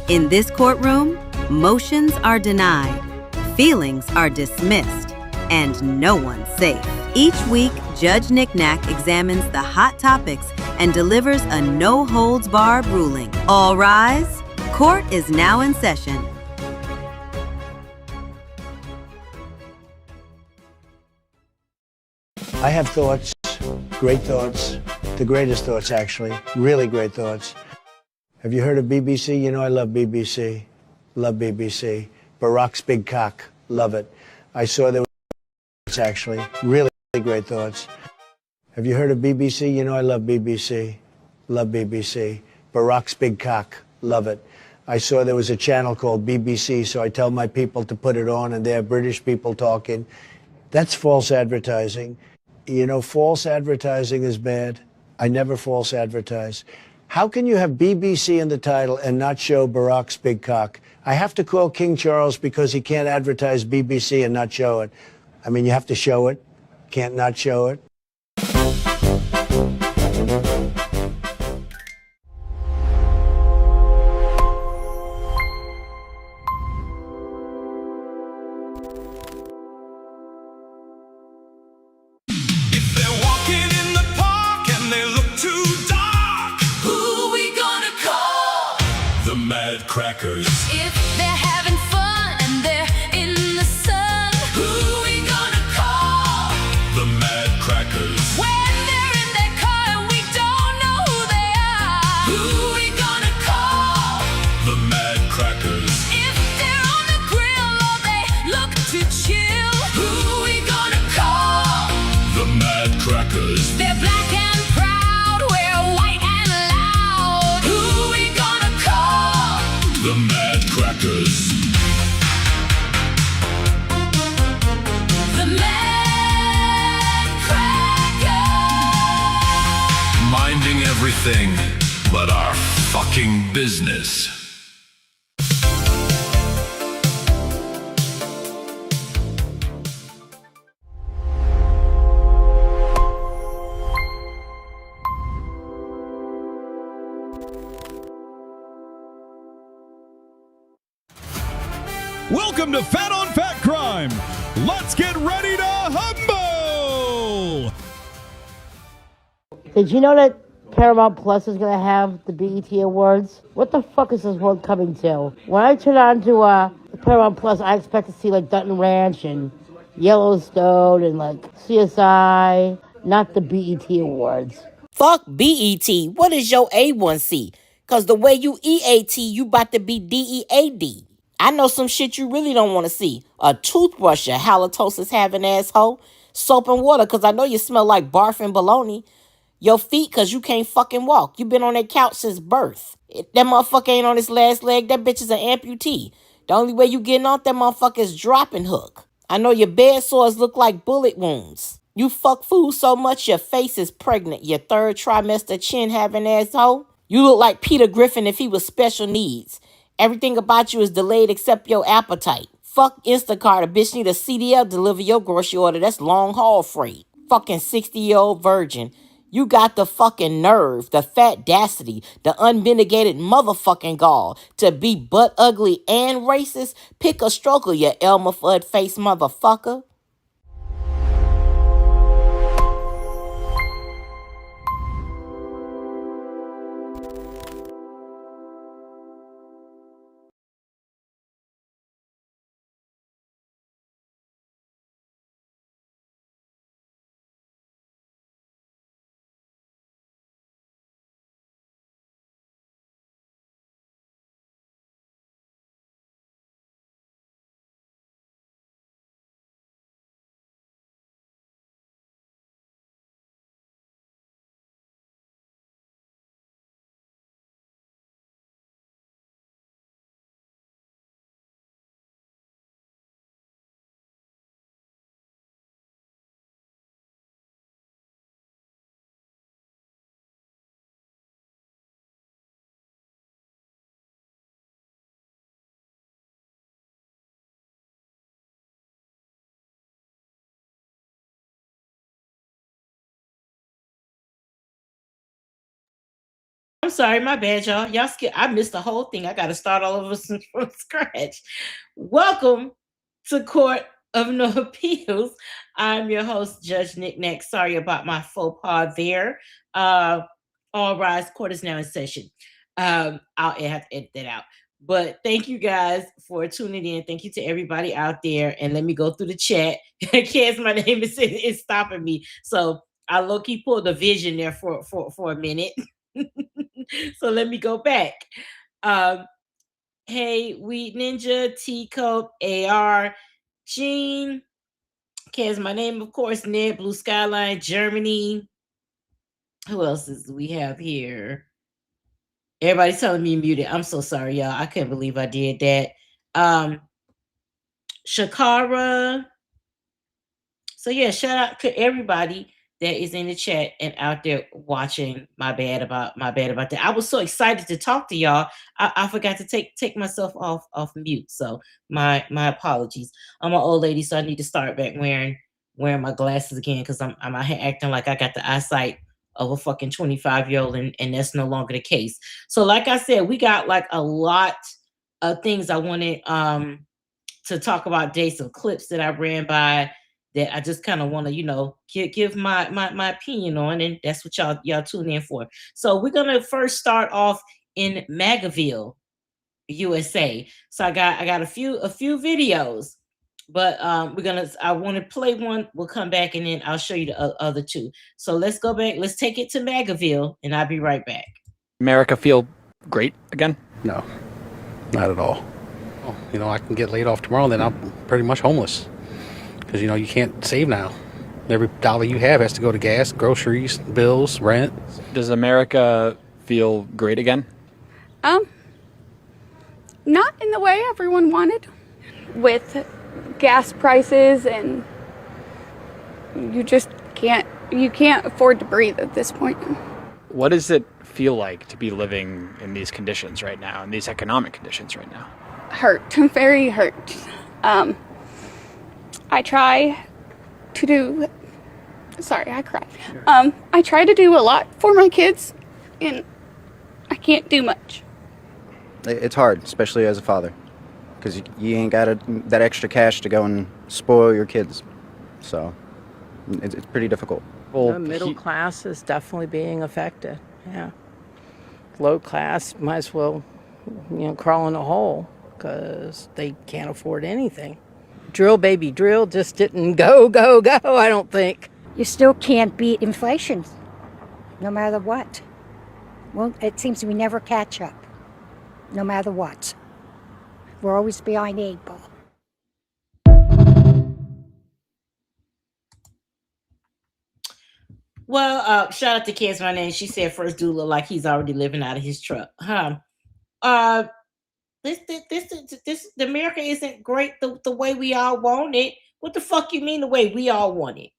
In this courtroom, motions are denied, feelings are dismissed, and no one's safe. Each week, Judge Knick-Knack examines the hot topics and delivers a no-holds-barred ruling. All rise. Court is now in session. I have thoughts, great thoughts, the greatest thoughts actually, really great thoughts. Have you heard of BBC? You know I love BBC. Love BBC. Barack's big cock. Love it. I saw there was actually really great thoughts. Have you heard of BBC? You know I love BBC. Love BBC. Barack's big cock. Love it. I saw there was a channel called BBC, so I tell my people to put it on, and they have British people talking. That's false advertising. You know, false advertising is bad. I never false advertise. How can you have BBC in the title and not show Barack's big cock? I have to call King Charles because he can't advertise BBC and not show it. I mean, you have to show it. Can't not show it. Crackers. If they're having fun and they're in the sun, who we gonna call? The Mad Crackers. When they're in their car and we don't know who they are, who we gonna call? The Mad Crackers. If they're on the grill or they look to chill, who we gonna call? The Mad Crackers. They're black and proud, we're white and loud, who we gonna call? The Mad Crackers. The Mad Crackers. Minding everything but our fucking business. Welcome to Fat on Fat Crime. Let's get ready to humble. Did you know that Paramount Plus is going to have the BET Awards? What the fuck is this world coming to? When I turn on to Paramount Plus, I expect to see like Dutton Ranch and Yellowstone and like CSI, not the BET Awards. Fuck BET. What is your A1C? Because the way you EAT, you about to be DEAD. I know some shit you really don't want to see. A toothbrusher, halitosis having asshole. Soap and water, because I know you smell like barf and bologna. Your feet, because you can't fucking walk. You been on that couch since birth. If that motherfucker ain't on his last leg, that bitch is an amputee. The only way you getting off that motherfucker is dropping hook. I know your bed sores look like bullet wounds. You fuck food so much your face is pregnant. Your third trimester chin having asshole. You look like Peter Griffin if he was special needs. Everything about you is delayed except your appetite. Fuck Instacart. A bitch need a CDL deliver your grocery order. That's long haul freight. Fucking 60-year-old virgin. You got the fucking nerve, the fatdacity, the unmitigated motherfucking gall to be butt ugly and racist. Pick a stroker, you Elmer Fudd face motherfucker. I'm sorry, my bad, y'all. I missed the whole thing. I got to start all over from scratch. Welcome to Court of No Appeals. I'm your host, Judge Nick Nack. Sorry about my faux pas there. All rise. Court is now in session. I'll have to edit that out. But thank you guys for tuning in. Thank you to everybody out there. And let me go through the chat. Kids, my name is stopping me. So I low-key pulled the vision there for a minute. So let me go back. Hey, Weed Ninja, T-Cope, AR, Gene, Kaz, my name, of course, Ned, Blue Skyline, Germany. Who else do we have here? Everybody's telling me muted. I'm so sorry, y'all. I can't believe I did that. Shakara. So yeah, shout out to everybody that is in the chat and out there watching. My bad about that. I was so excited to talk to y'all. I forgot to take myself off mute. So my apologies. I'm an old lady, so I need to start back wearing my glasses again because I'm out here acting like I got the eyesight of a fucking 25-year-old, and that's no longer the case. So like I said, we got like a lot of things I wanted to talk about today, some clips that I ran by that I just kind of want to, give my opinion on, and that's what y'all tune in for. So we're gonna first start off in MAGAville, USA. So I got a few videos, but I want to play one. We'll come back and then I'll show you the other two. So let's go back. Let's take it to MAGAville, and I'll be right back. America feel great again? No, not at all. I can get laid off tomorrow, then I'm pretty much homeless. Because, you can't save now. Every dollar you have has to go to gas, groceries, bills, rent. Does America feel great again? Not in the way everyone wanted. With gas prices, and you can't afford to breathe at this point. What does it feel like to be living in these conditions right now, in these economic conditions right now? Hurt, very hurt. I try to do, sorry, I cried. I try to do a lot for my kids, and I can't do much. It's hard, especially as a father, because you ain't got that extra cash to go and spoil your kids. So it's pretty difficult. The middle class is definitely being affected. Yeah. Low class might as well, crawl in a hole because they can't afford anything. Drill, baby, drill just didn't go, I don't think. You still can't beat inflation, no matter what. Well, it seems we never catch up, no matter what. We're always behind the 8 ball. Well, shout out to Kids My Name. She said first dude look like he's already living out of his truck. This America isn't great the way we all want it. What the fuck you mean the way we all want it?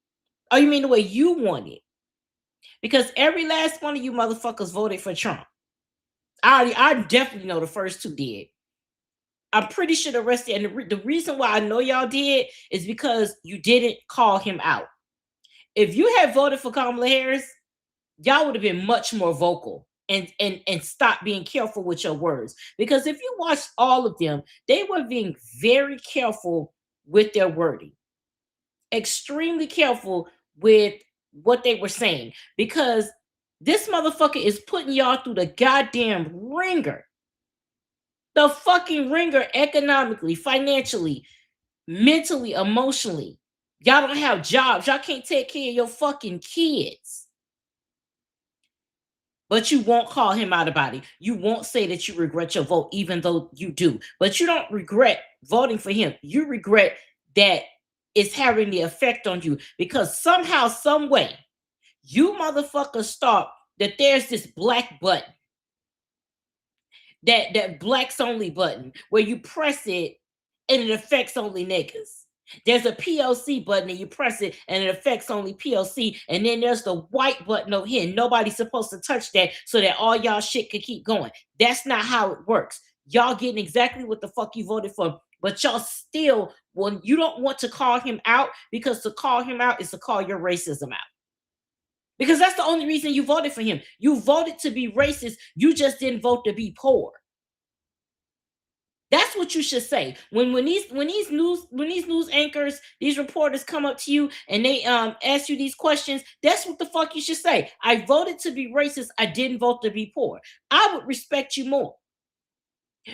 Oh, you mean the way you want it? Because every last one of you motherfuckers voted for Trump. I definitely know the first two did. I'm pretty sure the rest did. And the reason why I know y'all did is because you didn't call him out. If you had voted for Kamala Harris, y'all would have been much more vocal and stop being careful with your words. Because if you watch all of them, they were being very careful with their wording. Extremely careful with what they were saying. Because this motherfucker is putting y'all through the goddamn ringer. The fucking ringer economically, financially, mentally, emotionally. Y'all don't have jobs. Y'all can't take care of your fucking kids. But you won't call him out about it. You won't say that you regret your vote, even though you do. But you don't regret voting for him. You regret that it's having the effect on you. Because somehow, some way, you motherfuckers thought that there's this black button. That blacks only button where you press it and it affects only niggas. There's a POC button and you press it and it affects only POC. And then there's the white button over here. Nobody's supposed to touch that so that all y'all shit could keep going. That's not how it works. Y'all getting exactly what the fuck you voted for. But y'all still, well, you don't want to call him out because to call him out is to call your racism out. Because that's the only reason you voted for him. You voted to be racist. You just didn't vote to be poor. That's what you should say. When these news anchors, these reporters come up to you and they ask you these questions, that's what the fuck you should say. I voted to be racist. I didn't vote to be poor. I would respect you more.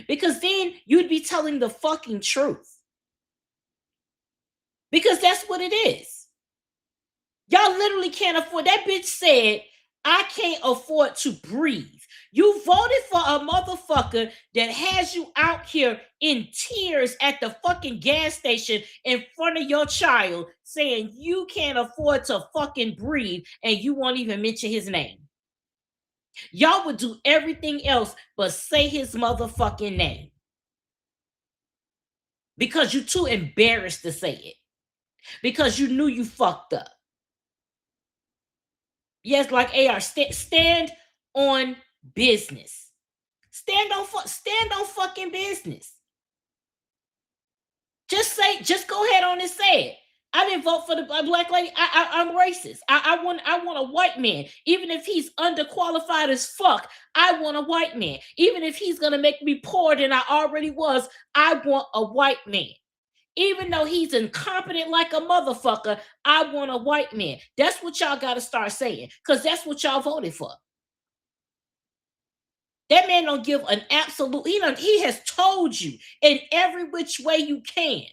Because then you'd be telling the fucking truth. Because that's what it is. Y'all literally can't afford. That bitch said, I can't afford to breathe. You voted for a motherfucker that has you out here in tears at the fucking gas station in front of your child saying you can't afford to fucking breathe, and you won't even mention his name. Y'all would do everything else but say his motherfucking name. Because you're too embarrassed to say it. Because you knew you fucked up. Yes, like AR, stand on business. Stand on fucking business. Just go ahead on and say it. I didn't vote for the black lady. I'm racist. I want a white man. Even if he's underqualified as fuck, I want a white man. Even if he's gonna make me poorer than I already was, I want a white man. Even though he's incompetent like a motherfucker, I want a white man. That's what y'all got to start saying, because that's what y'all voted for. That man don't give an absolute, he has told you in every which way you can.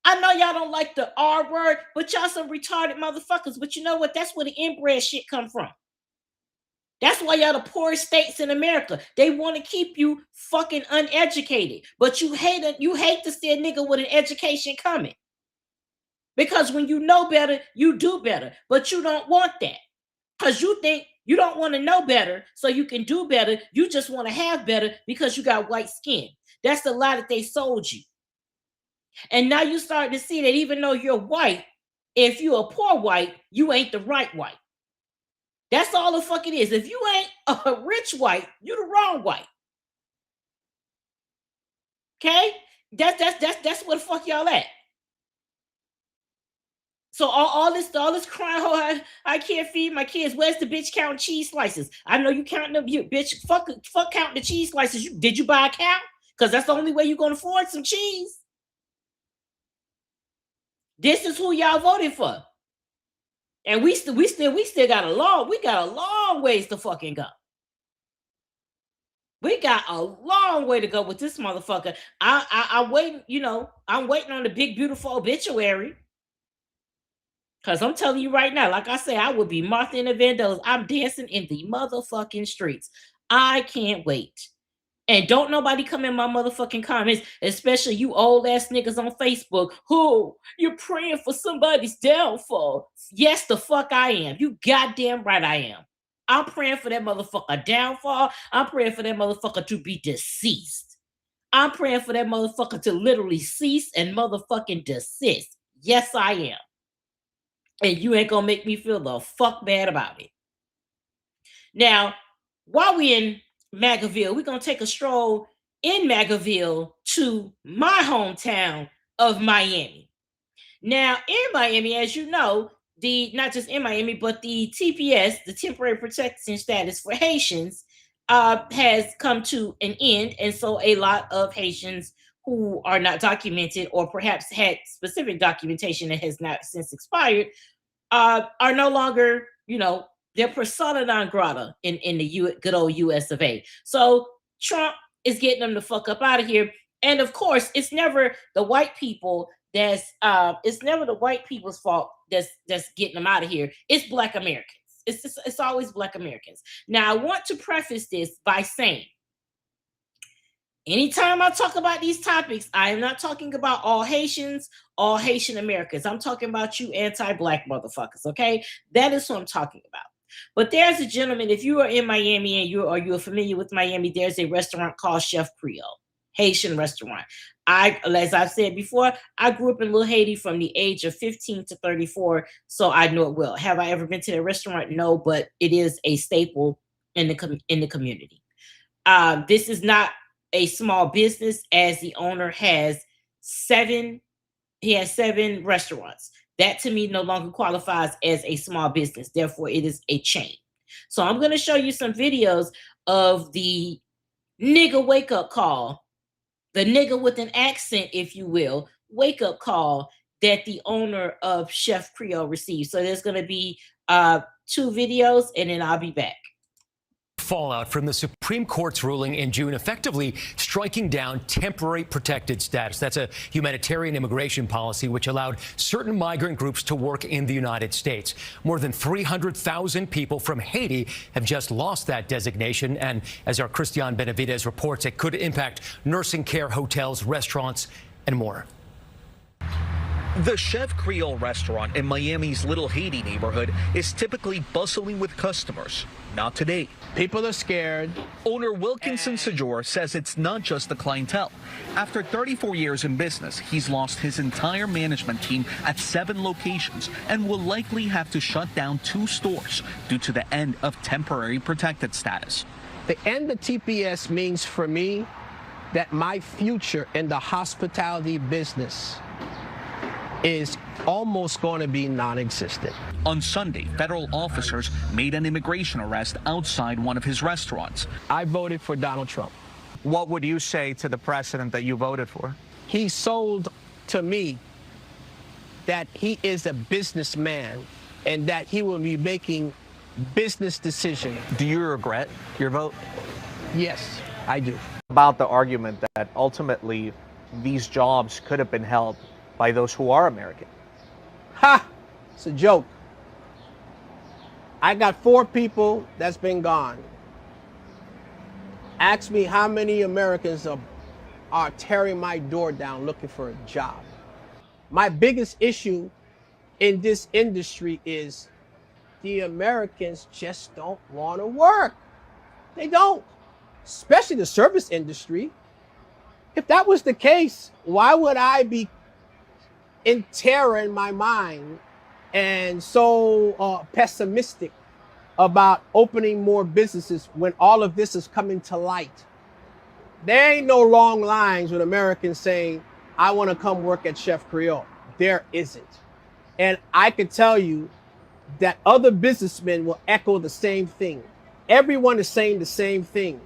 I know y'all don't like the R word, but y'all some retarded motherfuckers. But you know what? That's where the inbred shit come from. That's why y'all the poorest states in America. They want to keep you fucking uneducated. But you hate to see a nigga with an education coming. Because when you know better, you do better. But you don't want that. Because you think you don't want to know better so you can do better. You just want to have better because you got white skin. That's the lie that they sold you. And now you start to see that even though you're white, if you're a poor white, you ain't the right white. That's all the fuck it is. If you ain't a rich white, you the wrong white. Okay? That's where the fuck y'all at. So all this crying, oh, I can't feed my kids. Where's the bitch counting cheese slices? I know you counting them, you bitch. Fuck counting the cheese slices. Did you buy a cow? Because that's the only way you're gonna afford some cheese. This is who y'all voted for. And we still got a long ways to fucking go. We got a long way to go with this motherfucker. I'm waiting, I'm waiting on the big beautiful obituary. Cause I'm telling you right now, like I say, I would be Martha and the Vandellas. I'm dancing in the motherfucking streets. I can't wait. And don't nobody come in my motherfucking comments, especially you old ass niggas on Facebook, who you're praying for somebody's downfall. Yes, the fuck I am. You goddamn right I am. I'm praying for that motherfucker downfall. I'm praying for that motherfucker to be deceased. I'm praying for that motherfucker to literally cease and motherfucking desist. Yes, I am. And you ain't gonna make me feel the fuck bad about it. Now, while we in MAGAville, we're gonna take a stroll in MAGAville to my hometown of Miami. Now, in Miami, as you know, not just in Miami, but the TPS, the temporary protection status for Haitians, has come to an end. And so a lot of Haitians who are not documented or perhaps had specific documentation that has not since expired are no longer, they're persona non grata in the good old US of A. So Trump is getting them the fuck up out of here. And of course, it's never the white people it's never the white people's fault that's getting them out of here. It's Black Americans. It's always Black Americans. Now, I want to preface this by saying, anytime I talk about these topics, I am not talking about all Haitians, all Haitian Americans. I'm talking about you anti-Black motherfuckers, okay? That is what I'm talking about. But there's a gentleman, if you are in Miami and you are familiar with Miami, there's a restaurant called Chef Creole, Haitian restaurant. As I've said before, I grew up in Little Haiti from the age of 15 to 34, so I know it well. Have I ever been to the restaurant? No, but it is a staple in the community. This is not a small business, as the owner has 7 restaurants. That to me no longer qualifies as a small business. Therefore, it is a chain. So I'm going to show you some videos of the nigga wake up call, the nigga with an accent, if you will, wake up call that the owner of Chef Creole received. So there's going to be 2 videos, and then I'll be back. Fallout from the Supreme Court's ruling in June, effectively striking down temporary protected status. That's a humanitarian immigration policy which allowed certain migrant groups to work in the United States. More than 300,000 people from Haiti have just lost that designation. And as our Christian Benavides reports, it could impact nursing care, hotels, restaurants, and more. The Chef Creole restaurant in Miami's Little Haiti neighborhood is typically bustling with customers. Not today. People are scared. Owner Wilkinson Sajor says it's not just the clientele. After 34 years in business, he's lost his entire management team at 7 locations and will likely have to shut down 2 stores due to the end of temporary protected status. The end of TPS means for me that my future in the hospitality business is almost going to be non-existent. On Sunday, federal officers made an immigration arrest outside one of his restaurants. I voted for Donald Trump. What would you say to the president that you voted for? He sold to me that he is a businessman and that he will be making business decisions. Do you regret your vote? Yes, I do. About the argument that ultimately these jobs could have been held by those who are American. Ha! It's a joke. I got 4 people that's been gone. Ask me how many Americans are tearing my door down looking for a job. My biggest issue in this industry is the Americans just don't want to work. They don't, especially the service industry. If that was the case, why would I be in terror in my mind and so pessimistic about opening more businesses when all of this is coming to light? There ain't no long lines with Americans saying, I want to come work at Chef Creole. There isn't. And I could tell you that other businessmen will echo the same thing. Everyone is saying the same thing.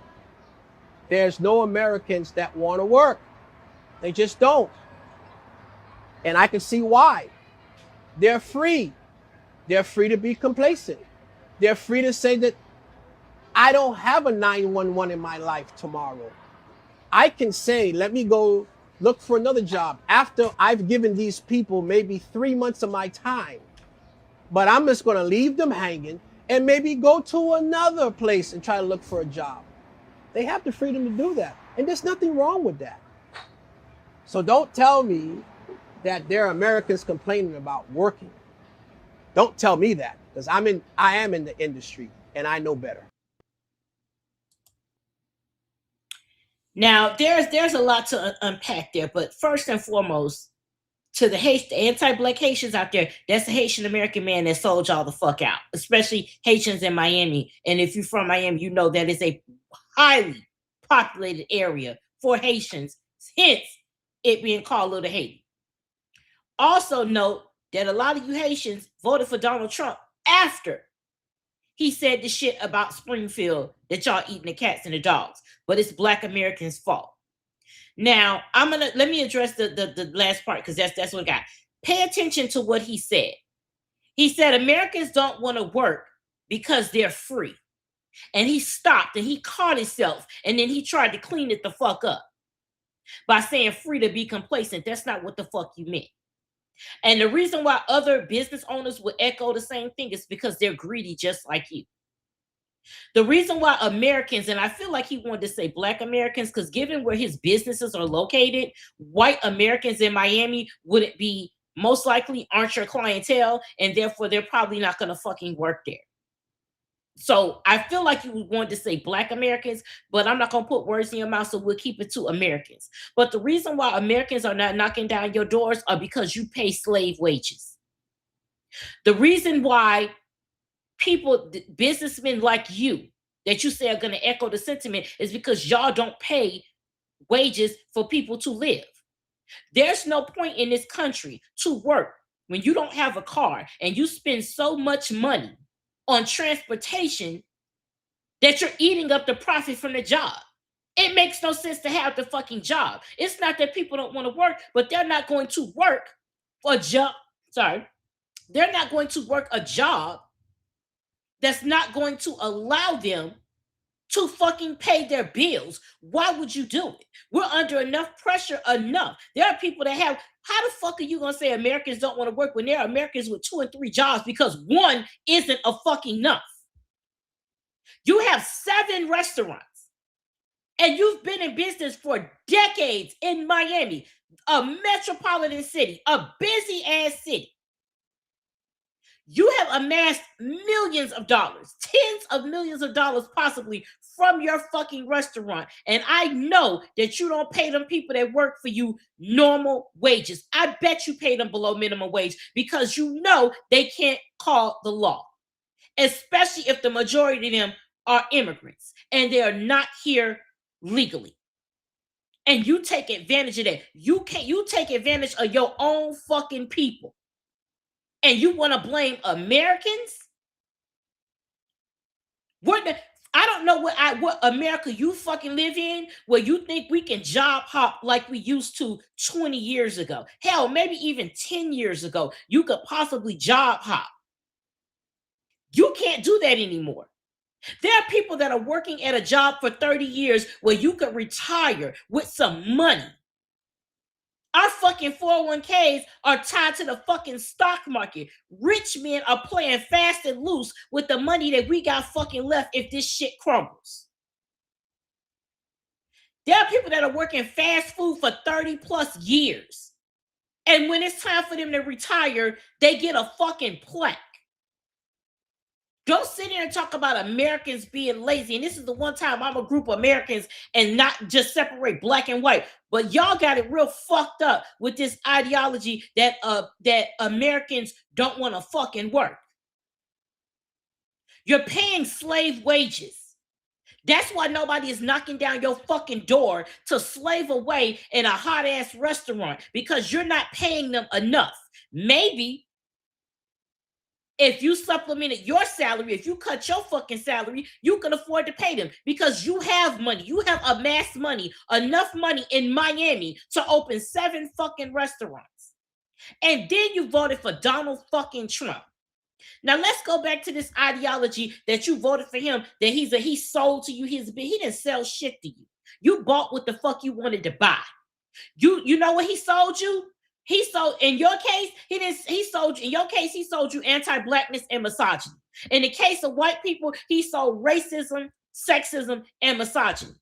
There's no Americans that want to work. They just don't. And I can see why. They're free. They're free to be complacent. They're free to say that I don't have a 911 in my life tomorrow. I can say, let me go look for another job after I've given these people maybe 3 months of my time. But I'm just going to leave them hanging and maybe go to another place and try to look for a job. They have the freedom to do that. And there's nothing wrong with that. So don't tell me that there are Americans complaining about working. Don't tell me that, because I am in the industry and I know better. Now, there's a lot to unpack there, but first and foremost, to the anti-Black Haitians out there, that's a Haitian American man that sold y'all the fuck out, especially Haitians in Miami. And if you're from Miami, you know that is a highly populated area for Haitians, hence it being called Little Haiti. Also note that a lot of you Haitians voted for Donald Trump after he said the shit about Springfield that y'all eating the cats and the dogs, but it's Black Americans' fault. Now, let me address the last part, because that's what I got. Pay attention to what he said. He said Americans don't want to work because they're free. And he stopped and he caught himself, and then he tried to clean it the fuck up by saying free to be complacent. That's not what the fuck you meant. And the reason why other business owners would echo the same thing is because they're greedy just like you. The reason why Americans, and I feel like he wanted to say Black Americans, because given where his businesses are located, white Americans in Miami wouldn't be, most likely aren't your clientele, and therefore they're probably not going to fucking work there. So I feel like you wanted to say Black Americans, but I'm not going to put words in your mouth, so we'll keep it to Americans. But the reason why Americans are not knocking down your doors are because you pay slave wages. The reason why people, businessmen like you, that you say are going to echo the sentiment is because y'all don't pay wages for people to live. There's no point in this country to work when you don't have a car and you spend so much money on transportation that you're eating up the profit from the job. It makes no sense to have the fucking job. It's not that people don't want to work, but they're not going to work for a job. Sorry. They're not going to work a job that's not going to allow them to fucking pay their bills. Why would you do it? We're under enough pressure enough. There are people that have, how the fuck are you going to say Americans don't want to work when there are Americans with 2 and 3 jobs because one isn't a fucking enough? You have 7 restaurants and you've been in business for decades in Miami, a metropolitan city, a busy ass city. You have amassed millions of dollars, tens of millions of dollars possibly from your fucking restaurant. And I know that you don't pay them people that work for you normal wages. I bet you pay them below minimum wage because you know they can't call the law, especially if the majority of them are immigrants and they are not here legally. And you take advantage of that. You take advantage of your own fucking people. And you want to blame Americans? I don't know what America you fucking live in where you think we can job hop like we used to 20 years ago. Hell, maybe even 10 years ago, you could possibly job hop. You can't do that anymore. There are people that are working at a job for 30 years where you could retire with some money. Our fucking 401ks are tied to the fucking stock market. Rich men are playing fast and loose with the money that we got fucking left if this shit crumbles. There are people that are working fast food for 30 plus years. And when it's time for them to retire, they get a fucking plaque. Don't sit here and talk about Americans being lazy. And this is the one time I'm a group of Americans and not just separate black and white. But y'all got it real fucked up with this ideology that Americans don't want to fucking work. You're paying slave wages. That's why nobody is knocking down your fucking door to slave away in a hot ass restaurant, because you're not paying them enough. Maybe if you supplemented your salary, if you cut your fucking salary, you can afford to pay them because you have money. You have amassed money, enough money in Miami to open 7 fucking restaurants. And then you voted for Donald fucking Trump. Now let's go back to this ideology that you voted for him, that he sold to you. He didn't sell shit to you. You bought what the fuck you wanted to buy. You know what he sold you? He sold, in your case, he sold you anti-blackness and misogyny. In the case of white people, he sold racism, sexism, and misogyny.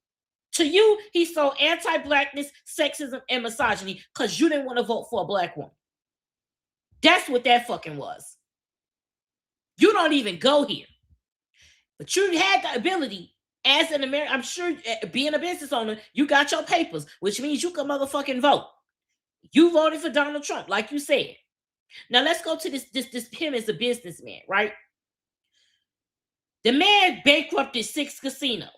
To you, he sold anti-blackness, sexism, and misogyny because you didn't want to vote for a black woman. That's what that fucking was. You don't even go here. But you had the ability as an American, I'm sure being a business owner, you got your papers, which means you can motherfucking vote. You voted for Donald Trump, like you said. Now let's go to this him as a businessman, right? The man bankrupted 6 casinos.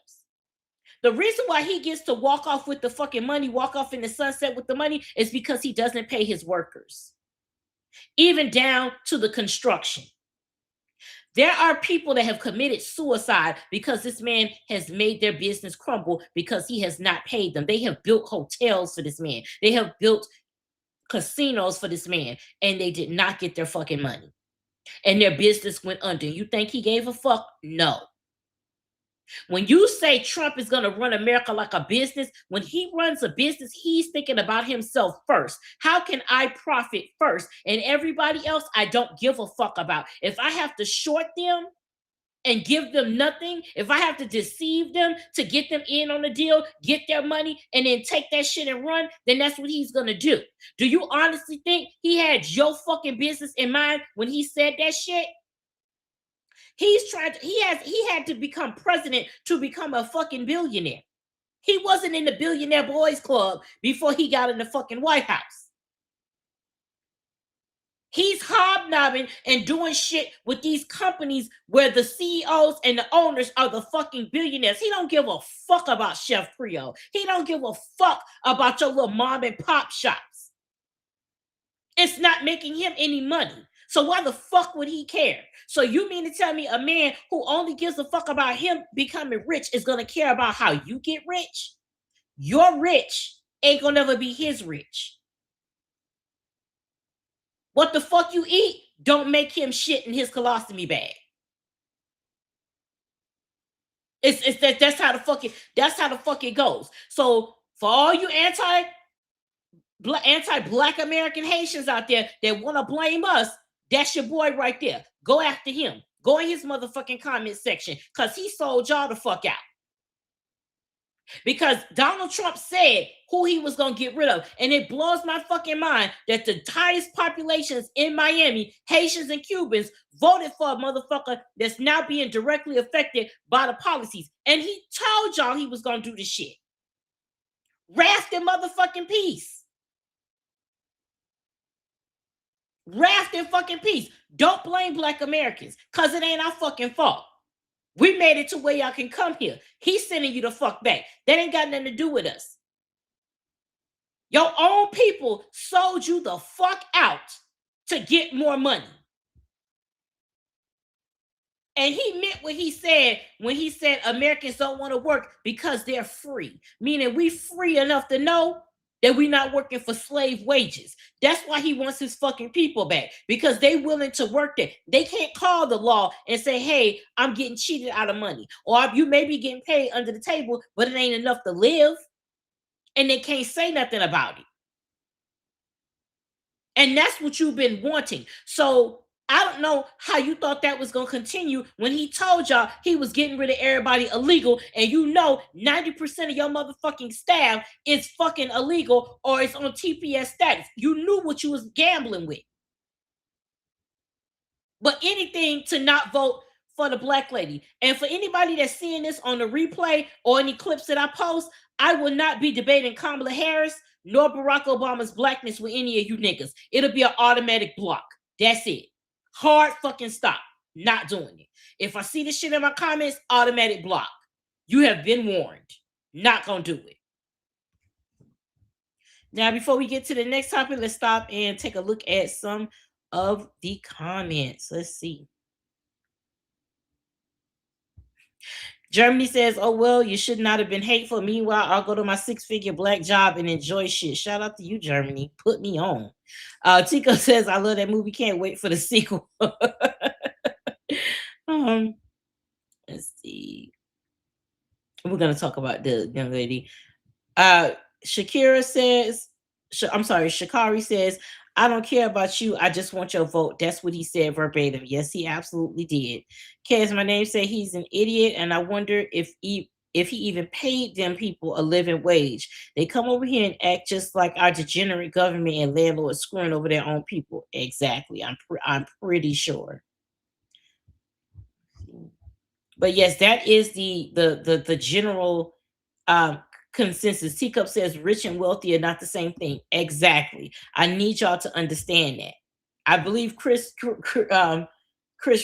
The reason why he gets to walk off with the fucking money, walk off in the sunset with the money, is because he doesn't pay his workers, even down to the construction. There are people that have committed suicide because this man has made their business crumble because he has not paid them. They have built hotels for this man. They have built casinos for this man, and they did not get their fucking money. And their business went under. You think he gave a fuck? No. When you say Trump is going to run America like a business, when he runs a business, he's thinking about himself first. How can I profit first? And everybody else, I don't give a fuck about. If I have to short them and give them nothing, if I have to deceive them to get them in on the deal, get their money, and then take that shit and run, then that's what he's going to do. Do you honestly think he had your fucking business in mind when he said that shit? He had to become president to become a fucking billionaire. He wasn't in the Billionaire Boys Club before he got in the fucking White House. He's hobnobbing and doing shit with these companies where the CEOs and the owners are the fucking billionaires. He don't give a fuck about Chef Creole. He don't give a fuck about your little mom and pop shops. It's not making him any money. So why the fuck would he care? So you mean to tell me a man who only gives a fuck about him becoming rich is going to care about how you get rich? Your rich ain't going to never be his rich. What the fuck you eat don't make him shit in his colostomy bag. That's how the fuck it goes. So for all you anti-black American Haitians out there that want to blame us, that's your boy right there. Go after him. Go in his motherfucking comment section because he sold y'all the fuck out. Because Donald Trump said who he was going to get rid of. And it blows my fucking mind that the highest populations in Miami, Haitians and Cubans, voted for a motherfucker that's now being directly affected by the policies. And he told y'all he was going to do this shit. Raft in motherfucking peace. Raft in fucking peace. Don't blame black Americans because it ain't our fucking fault. We made it to where y'all can come here. He's sending you the fuck back. That ain't got nothing to do with us. Your own people sold you the fuck out to get more money. And he meant what he said when he said Americans don't want to work because they're free. Meaning we free enough to know that we're not working for slave wages. That's why he wants his fucking people back, because they willing to work there. They can't call the law and say, hey, I'm getting cheated out of money. Or you may be getting paid under the table, but it ain't enough to live. And they can't say nothing about it. And that's what you've been wanting. So I don't know how you thought that was going to continue when he told y'all he was getting rid of everybody illegal. And you know 90% of your motherfucking staff is fucking illegal or it's on TPS status. You knew what you was gambling with. But anything to not vote for the black lady. And for anybody that's seeing this on the replay or any clips that I post, I will not be debating Kamala Harris nor Barack Obama's blackness with any of you niggas. It'll be an automatic block. That's it. Hard fucking stop. Not doing it. If I see this shit in my comments, automatic block. You have been warned. Not gonna do it. Now, before we get to the next topic, let's stop and take a look at some of the comments. Let's see. Germany says, oh, well, you should not have been hateful. Meanwhile, I'll go to my 6-figure black job and enjoy shit. Shout out to you, Germany. Put me on. Tico says, I love that movie. Can't wait for the sequel. Let's see. We're going to talk about the young lady. Shakari says, I don't care about you. I just want your vote. That's what he said verbatim. Yes, he absolutely did. Kaz, my name said he's an idiot, and I wonder if he even paid them people a living wage. They come over here and act just like our degenerate government and landlords screwing over their own people. Exactly. I'm pretty sure. But yes, that is the general consensus. Teacup says rich and wealthy are not the same thing. Exactly. I need y'all to understand that. I believe Chris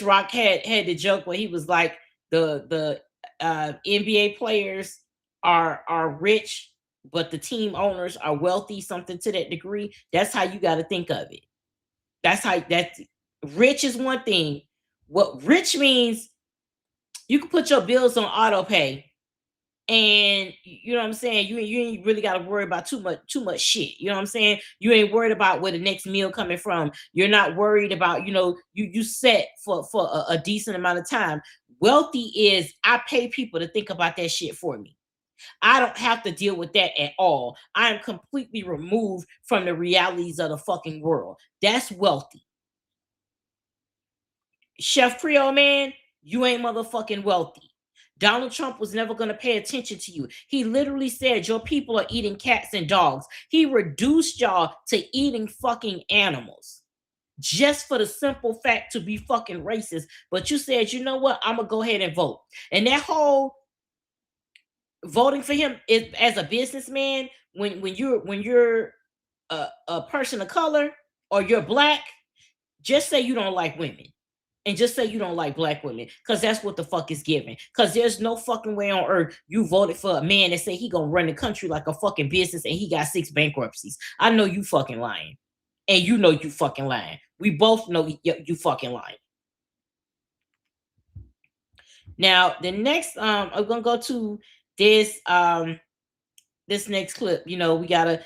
Rock had the joke where he was like the NBA players are rich, but the team owners are wealthy, something to that degree. That's how you got to think of it. That's rich is one thing. What rich means, you can put your bills on auto pay. And you know what I'm saying? You ain't really got to worry about too much shit. You know what I'm saying? You ain't worried about where the next meal coming from. You're not worried about, you set for a decent amount of time. Wealthy is I pay people to think about that shit for me. I don't have to deal with that at all. I am completely removed from the realities of the fucking world. That's wealthy. Chef Creole man, you ain't motherfucking wealthy. Donald Trump was never going to pay attention to you. He literally said your people are eating cats and dogs. He reduced y'all to eating fucking animals just for the simple fact to be fucking racist. But you said, you know what? I'm going to go ahead and vote. And that whole voting for him is, as a businessman, when you're a person of color or you're black, just say you don't like women. And just say you don't like black women, because that's what the fuck is given. Because there's no fucking way on earth you voted for a man that say he gonna run the country like a fucking business and he got 6 bankruptcies. I know you fucking lying. and you know you fucking lying. We both know you fucking lying. Now, the next, I'm gonna go to this this next clip. You know, we gotta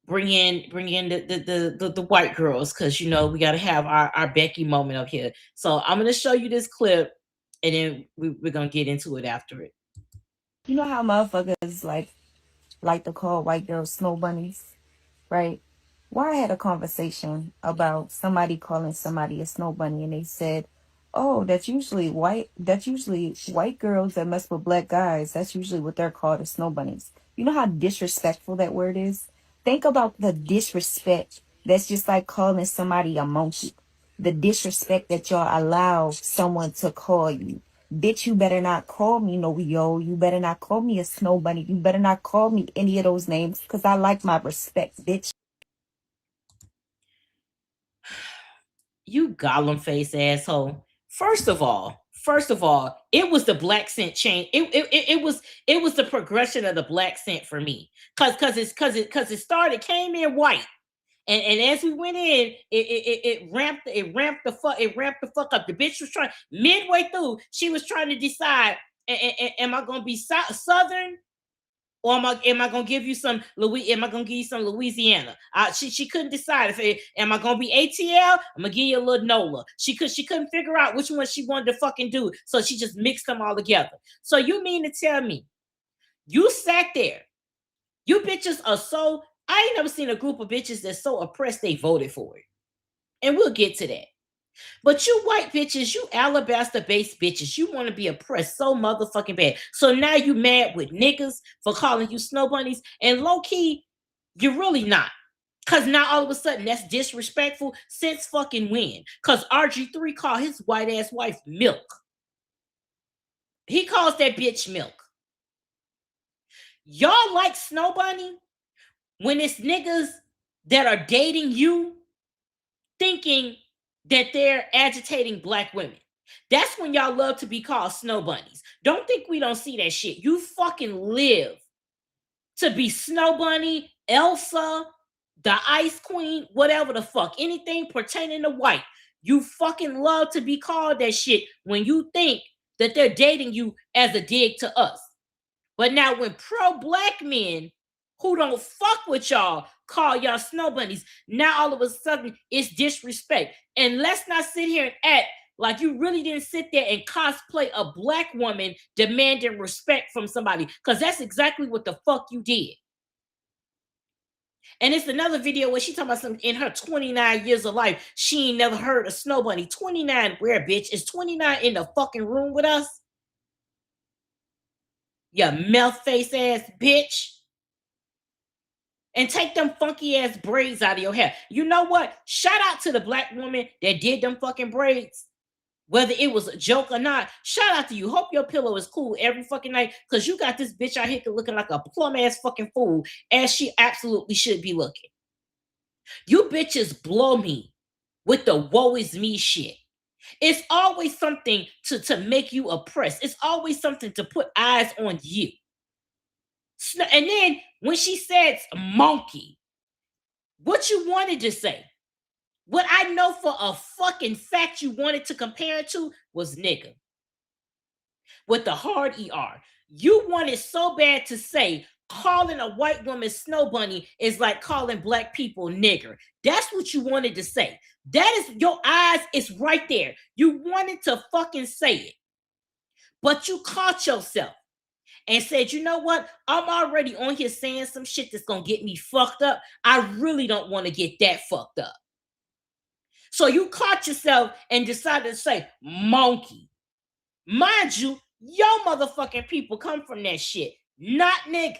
bring in the white girls, because you know we gotta have our Becky moment up here. So I'm gonna show you this clip, and then we're gonna get into it after it. You know how motherfuckers like to call white girls snow bunnies, right? Well, I had a conversation about somebody calling somebody a snow bunny, and they said, "Oh, that's usually white girls that mess with black guys. That's usually what they're called, as snow bunnies." You know how disrespectful that word is? Think about the disrespect. That's just like calling somebody a monkey. The disrespect that y'all allow someone to call you. Bitch, you better not call me no yo. You better not call me a snow bunny. You better not call me any of those names, because I like my respect, bitch. You gollum face asshole. First of all, it was the black scent change. It was the progression of the black scent for me. Cause it came in white. And as we went in, it ramped the fuck up. The bitch was trying, midway through, she was trying to decide, am I gonna be Southern, or am I gonna give you some Louisiana? She couldn't decide. Am I gonna be ATL? I'm gonna give you a little NOLA. She couldn't figure out which one she wanted to fucking do, so she just mixed them all together. So you mean to tell me you sat there? You bitches are so, I ain't never seen a group of bitches that's so oppressed they voted for it. And we'll get to that. But you white bitches, you alabaster-based bitches, you want to be oppressed so motherfucking bad. So now you mad with niggas for calling you snow bunnies, and low-key, you're really not. Because now all of a sudden that's disrespectful. Since fucking when? Because RG3 called his white-ass wife milk. He calls that bitch milk. Y'all like snow bunny when it's niggas that are dating you thinking that they're agitating black women. That's when y'all love to be called snow bunnies. Don't think we don't see that shit. You fucking live to be Snow Bunny, Elsa, the Ice Queen, whatever the fuck, anything pertaining to white. You fucking love to be called that shit when you think that they're dating you as a dig to us. But now when pro-black men who don't fuck with y'all call y'all snow bunnies, now all of a sudden it's disrespect. And let's not sit here and act like you really didn't sit there and cosplay a black woman demanding respect from somebody, because that's exactly what the fuck you did. And it's another video where she talking about something in her 29 years of life, she ain't never heard a snow bunny. 29 where, bitch? Is 29 in the fucking room with us? You mouth face ass bitch. And take them funky ass braids out of your hair. You know what? Shout out to the black woman that did them fucking braids. Whether it was a joke or not, shout out to you. Hope your pillow is cool every fucking night, because you got this bitch out here looking like a plum ass fucking fool, as she absolutely should be looking. You bitches blow me with the woe is me shit. It's always something to make you oppressed. It's always something to put eyes on you. And then when she said monkey, what you wanted to say, what I know for a fucking fact you wanted to compare it to was nigga. With the hard ER. You wanted so bad to say calling a white woman snow bunny is like calling black people nigger. That's what you wanted to say. That is, your eyes is right there. You wanted to fucking say it. But you caught yourself and said, you know what? I'm already on here saying some shit that's going to get me fucked up. I really don't want to get that fucked up. So you caught yourself and decided to say monkey. Mind you, your motherfucking people come from that shit, not niggas.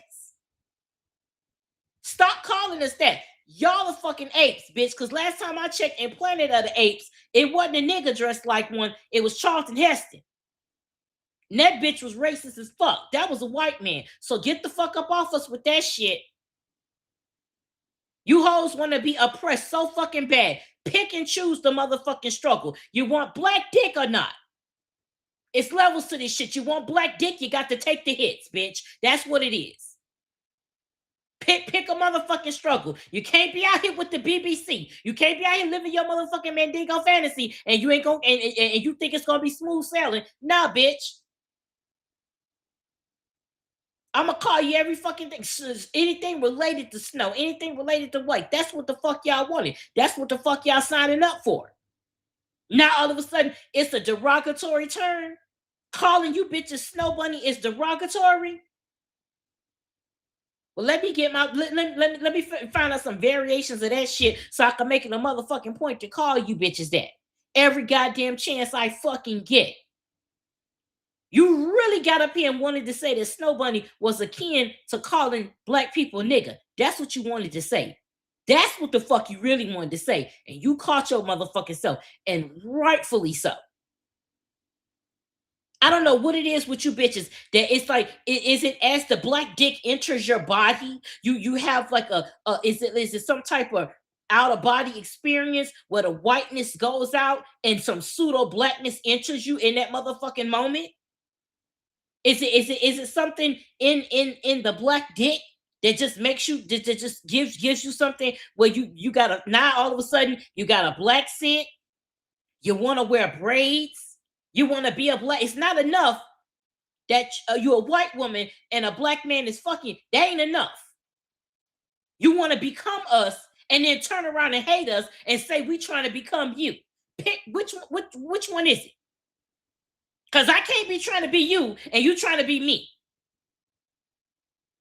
Stop calling us that. Y'all are fucking apes, bitch. Because last time I checked in Planet of the Apes, it wasn't a nigga dressed like one. It was Charlton Heston. And that bitch was racist as fuck. That was a white man. So get the fuck up off us with that shit. You hoes want to be oppressed so fucking bad. Pick and choose the motherfucking struggle. You want black dick or not? It's levels to this shit. You want black dick, you got to take the hits, bitch. That's what it is. Pick a motherfucking struggle. You can't be out here with the BBC. You can't be out here living your motherfucking Mandingo fantasy, and you ain't gonna and you think it's gonna be smooth sailing. Nah, bitch. I'm gonna call you every fucking thing. Anything related to snow, anything related to white. That's what the fuck y'all wanted. That's what the fuck y'all signing up for. Now all of a sudden it's a derogatory term. Calling you bitches Snow Bunny is derogatory. Well, let me get my let me find out some variations of that shit so I can make it a motherfucking point to call you bitches that every goddamn chance I fucking get. You really got up here and wanted to say that Snow Bunny was akin to calling black people nigga. That's what you wanted to say. That's what the fuck you really wanted to say. And you caught your motherfucking self. And rightfully so. I don't know what it is with you bitches that it's like, is it as the black dick enters your body? You have like is it some type of out of body experience where the whiteness goes out and some pseudo blackness enters you in that motherfucking moment? Is it something in the black dick that just makes you that just gives you something where you got now all of a sudden you got a black scent, you want to wear braids, you want to be a black. It's not enough that you're a white woman and a black man is fucking. That ain't enough. You want to become us and then turn around and hate us and say we trying to become you. Pick which one is it? Because I can't be trying to be you and you trying to be me.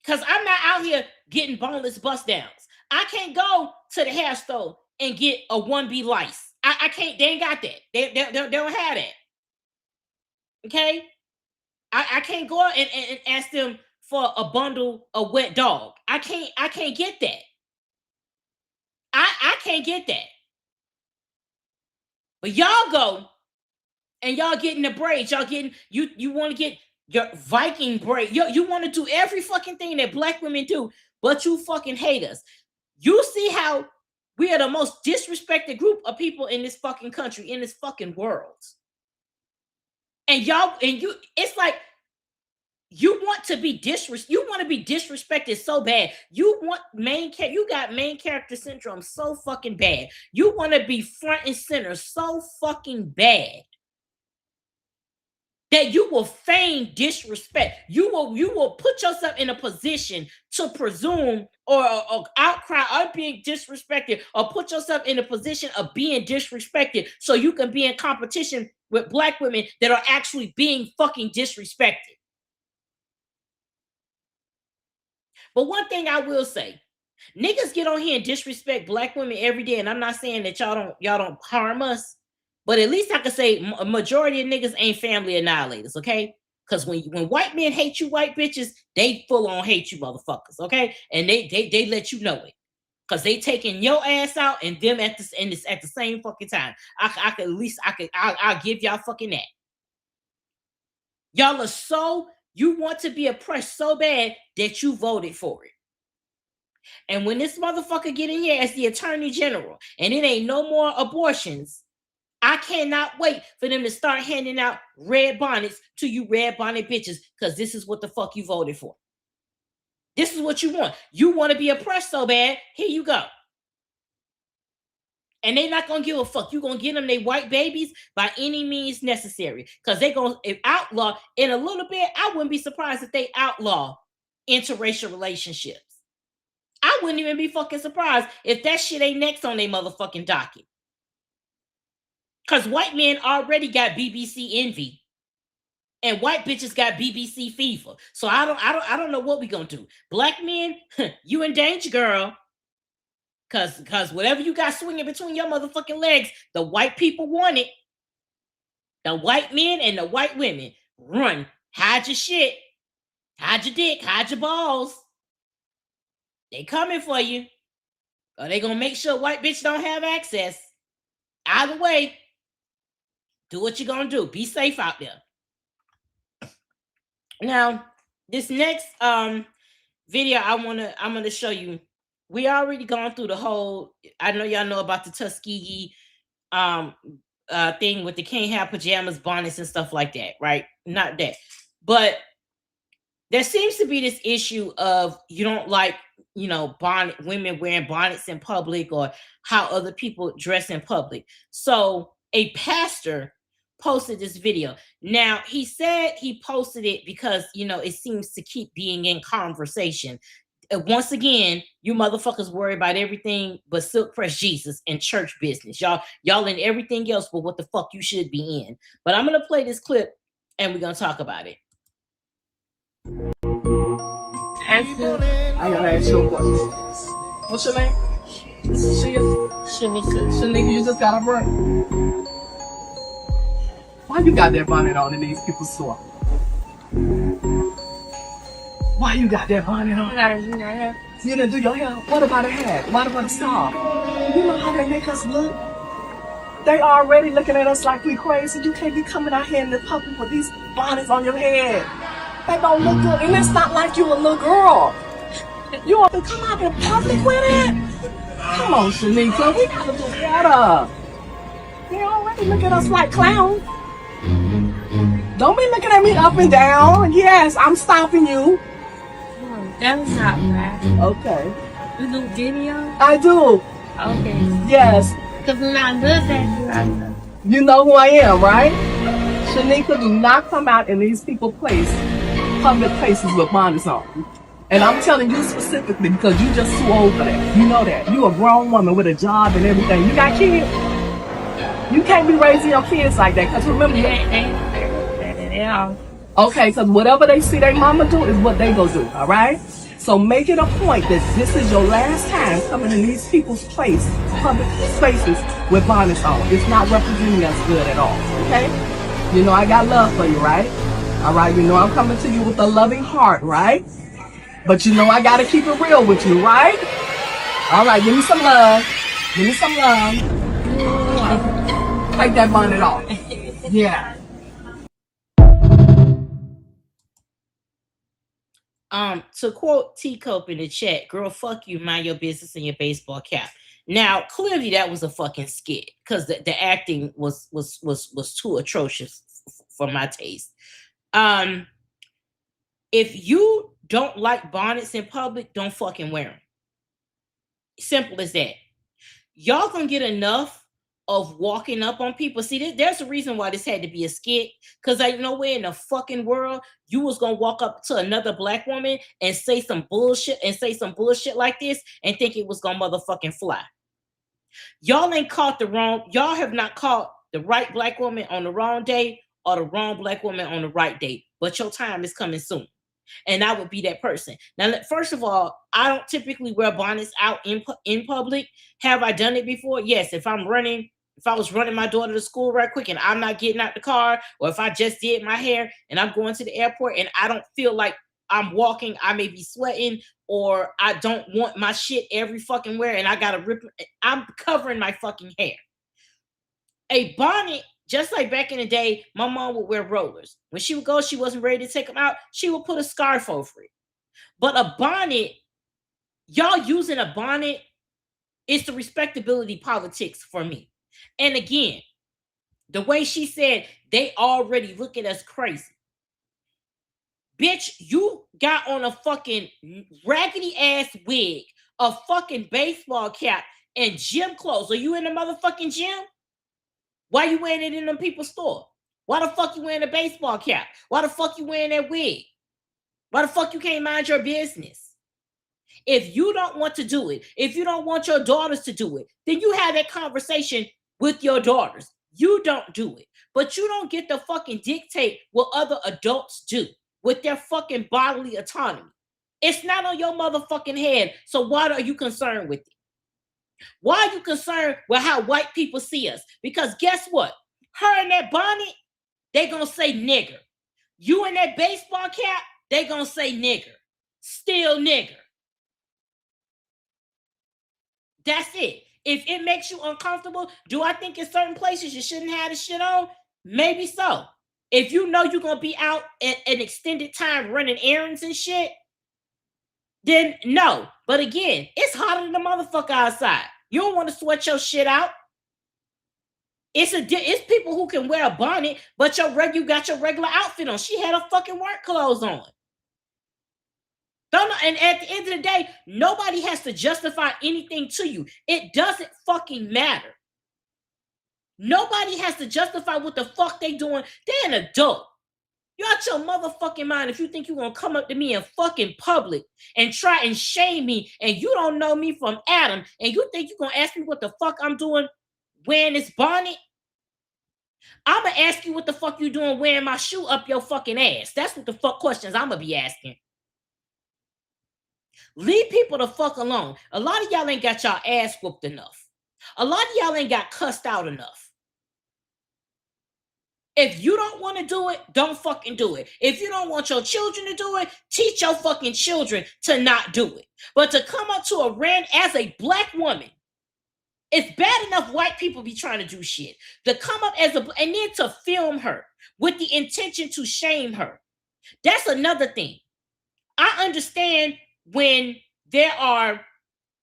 Because I'm not out here getting boneless bust downs. I can't go to the hair store and get a 1B lice. I can't. They ain't got that. They don't have that. Okay? I can't go out and ask them for a bundle of wet dog. I can't get that. I can't get that. But y'all go and y'all getting the braids. Y'all getting you want to get your Viking braid. You want to do every fucking thing that black women do, but you fucking hate us. You see how we are the most disrespected group of people in this fucking country, in this fucking world. And y'all, it's like you want to be disrespected so bad. You got main character syndrome so fucking bad. You want to be front and center so fucking bad that you will feign disrespect. You will put yourself in a position to presume or outcry or being disrespected, or put yourself in a position of being disrespected so you can be in competition with black women that are actually being fucking disrespected. But one thing I will say, niggas get on here and disrespect black women every day, and I'm not saying that y'all don't harm us. But at least I can say a majority of niggas ain't family annihilators, okay? Because when white men hate you, white bitches, they full on hate you, motherfuckers, okay? And they let you know it, because they taking your ass out and them at the same fucking time. I'll give y'all fucking that. Y'all are you want to be oppressed so bad that you voted for it. And when this motherfucker get in here as the attorney general, and it ain't no more abortions, I cannot wait for them to start handing out red bonnets to you red bonnet bitches, because this is what the fuck you voted for. This is what you want. You want to be oppressed so bad, here you go. And they're not going to give a fuck. You're going to get them their white babies by any means necessary, because they're going to outlaw, in a little bit, I wouldn't be surprised if they outlaw interracial relationships. I wouldn't even be fucking surprised if that shit ain't next on their motherfucking docket. Because white men already got BBC envy, and white bitches got BBC fever. So I don't know what we gonna do. Black men, you in danger, girl. Cause whatever you got swinging between your motherfucking legs, the white people want it. The white men and the white women, run, hide your shit, hide your dick, hide your balls. They coming for you, or they gonna make sure white bitch don't have access. Either way. Do what you're gonna do. Be safe out there. Now, this next video I'm gonna show you. We already gone through the whole. I know y'all know about the Tuskegee thing with the can't have pajamas, bonnets, and stuff like that, right? Not that, but there seems to be this issue of you don't like women wearing bonnets in public or how other people dress in public. So a pastor posted this video. Now, he said he posted it because, it seems to keep being in conversation. Once again, you motherfuckers worry about everything but silk press Jesus and church business. Y'all in everything else but what the fuck you should be in. But I'm going to play this clip and we're going to talk about it. I gotta ask you a question. What's your name? Shanika, you just got a break. Why you got that bonnet on in these people's store? Why you got that bonnet on? You didn't do your hair? What about a hat? What about a scarf? You know how they make us look? They already looking at us like we crazy. You can't be coming out here in the public with these bonnets on your head. That don't look good, and it's not like you a little girl. You want to come out in public with it? Come on, Shanika, we gotta do better. They already look at us like clowns. Don't be looking at me up and down. Yes, I'm stopping you. That's not right. Okay. You do video? I do. Okay. Yes. Because when I look at you, I know. You know who I am, right? Shanika, do not come out in these public places with bonnets on. And I'm telling you specifically because you just too old for that. You know that. You a grown woman with a job and everything. You got kids. You can't be raising your kids like that. Because remember, okay, because whatever they see their mama do is what they go do, all right? So make it a point that this is your last time coming in these people's public spaces with bonnets on. It's not representing us good at all, okay? You know I got love for you, right? All right, you know I'm coming to you with a loving heart, right? But you know I gotta keep it real with you, right? All right, give me some love. Give me some love. Take that bonnet off. Yeah. To quote Teacup in the chat, girl, fuck you, mind your business and your baseball cap. Now, clearly that was a fucking skit because the acting was too atrocious for my taste. If you don't like bonnets in public, don't fucking wear them. Simple as that. Y'all gonna get enough of walking up on people. See, there's a reason why this had to be a skit, because ain't nowhere in the fucking world you was gonna walk up to another black woman and say some bullshit like this and think it was gonna motherfucking fly. Y'all have not caught the right black woman on the wrong day or the wrong black woman on the right day, but your time is coming soon. And I would be that person. Now, first of all, I don't typically wear bonnets out in public. Have I done it before? Yes. If I was running my daughter to school right quick and I'm not getting out the car, or if I just did my hair and I'm going to the airport and I don't feel like I'm walking, I may be sweating, or I don't want my shit every fucking where and I gotta rip it, I'm covering my fucking hair. A bonnet, just like back in the day, my mom would wear rollers. When she would go, she wasn't ready to take them out, she would put a scarf over it. But a bonnet, y'all using a bonnet, it's the respectability politics for me. And again, the way she said, they already look at us crazy. Bitch, you got on a fucking raggedy ass wig, a fucking baseball cap, and gym clothes. Are you in the motherfucking gym? Why you wearing it in them people's store? Why the fuck you wearing a baseball cap? Why the fuck you wearing that wig? Why the fuck you can't mind your business? If you don't want to do it, if you don't want your daughters to do it, then you have that conversation with your daughters. You don't do it. But you don't get to fucking dictate what other adults do with their fucking bodily autonomy. It's not on your motherfucking head. So why are you concerned with it? Why are you concerned with how white people see us? Because guess what? Her in that bonnet, they gonna say nigger. You in that baseball cap, they gonna say nigger. Still nigger. That's it. If it makes you uncomfortable, do I think in certain places you shouldn't have the shit on? Maybe so. If you know you're gonna be out at an extended time running errands and shit, then no. But again, it's hotter than the motherfucker outside. You don't want to sweat your shit out. It's people who can wear a bonnet, but you got your regular outfit on. She had her fucking work clothes on. Don't, and at the end of the day, nobody has to justify anything to you. It doesn't fucking matter. Nobody has to justify what the fuck they doing. They're an adult. You're out your motherfucking mind if you think you're gonna come up to me in fucking public and try and shame me, and you don't know me from Adam, and you think you're gonna ask me what the fuck I'm doing wearing this bonnet. I'm gonna ask you what the fuck you doing wearing my shoe up your fucking ass. That's what the fuck questions I'm gonna be asking. Leave people the fuck alone. A lot of y'all ain't got y'all ass whooped enough. A lot of y'all ain't got cussed out enough. If you don't want to do it, don't fucking do it. If you don't want your children to do it, teach your fucking children to not do it. But to come up to a rant as a black woman, it's bad enough white people be trying to do shit. To come up as a, and then to film her with the intention to shame her. That's another thing. I understand when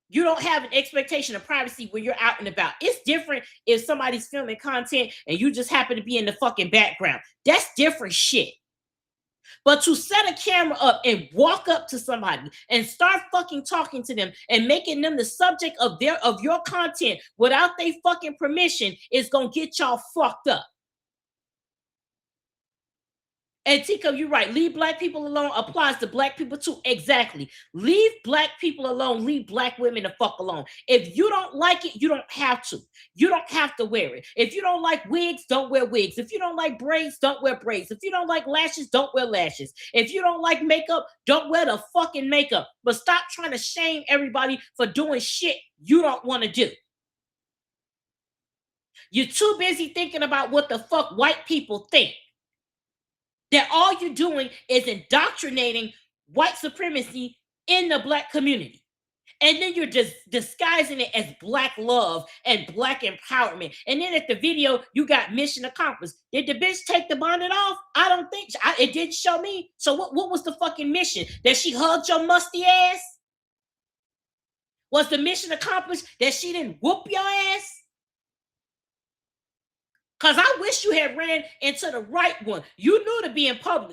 you don't have an expectation of privacy when you're out and about. It's different if somebody's filming content and you just happen to be in the fucking background. That's different shit. But to set a camera up and walk up to somebody and start fucking talking to them and making them the subject of your content without their fucking permission is gonna get y'all fucked up. And Tico, you're right. Leave black people alone applies to black people too. Exactly. Leave black people alone. Leave black women the fuck alone. If you don't like it, you don't have to. You don't have to wear it. If you don't like wigs, don't wear wigs. If you don't like braids, don't wear braids. If you don't like lashes, don't wear lashes. If you don't like makeup, don't wear the fucking makeup. But stop trying to shame everybody for doing shit you don't want to do. You're too busy thinking about what the fuck white people think. That all you're doing is indoctrinating white supremacy in the black community. And then you're just disguising it as black love and black empowerment. And then at the video, you got mission accomplished. Did the bitch take the bonnet off? I don't think so. It didn't show me. So what was the fucking mission? That she hugged your musty ass? Was the mission accomplished that she didn't whoop your ass? Because I wish you had ran into the right one. You knew to be in Publix.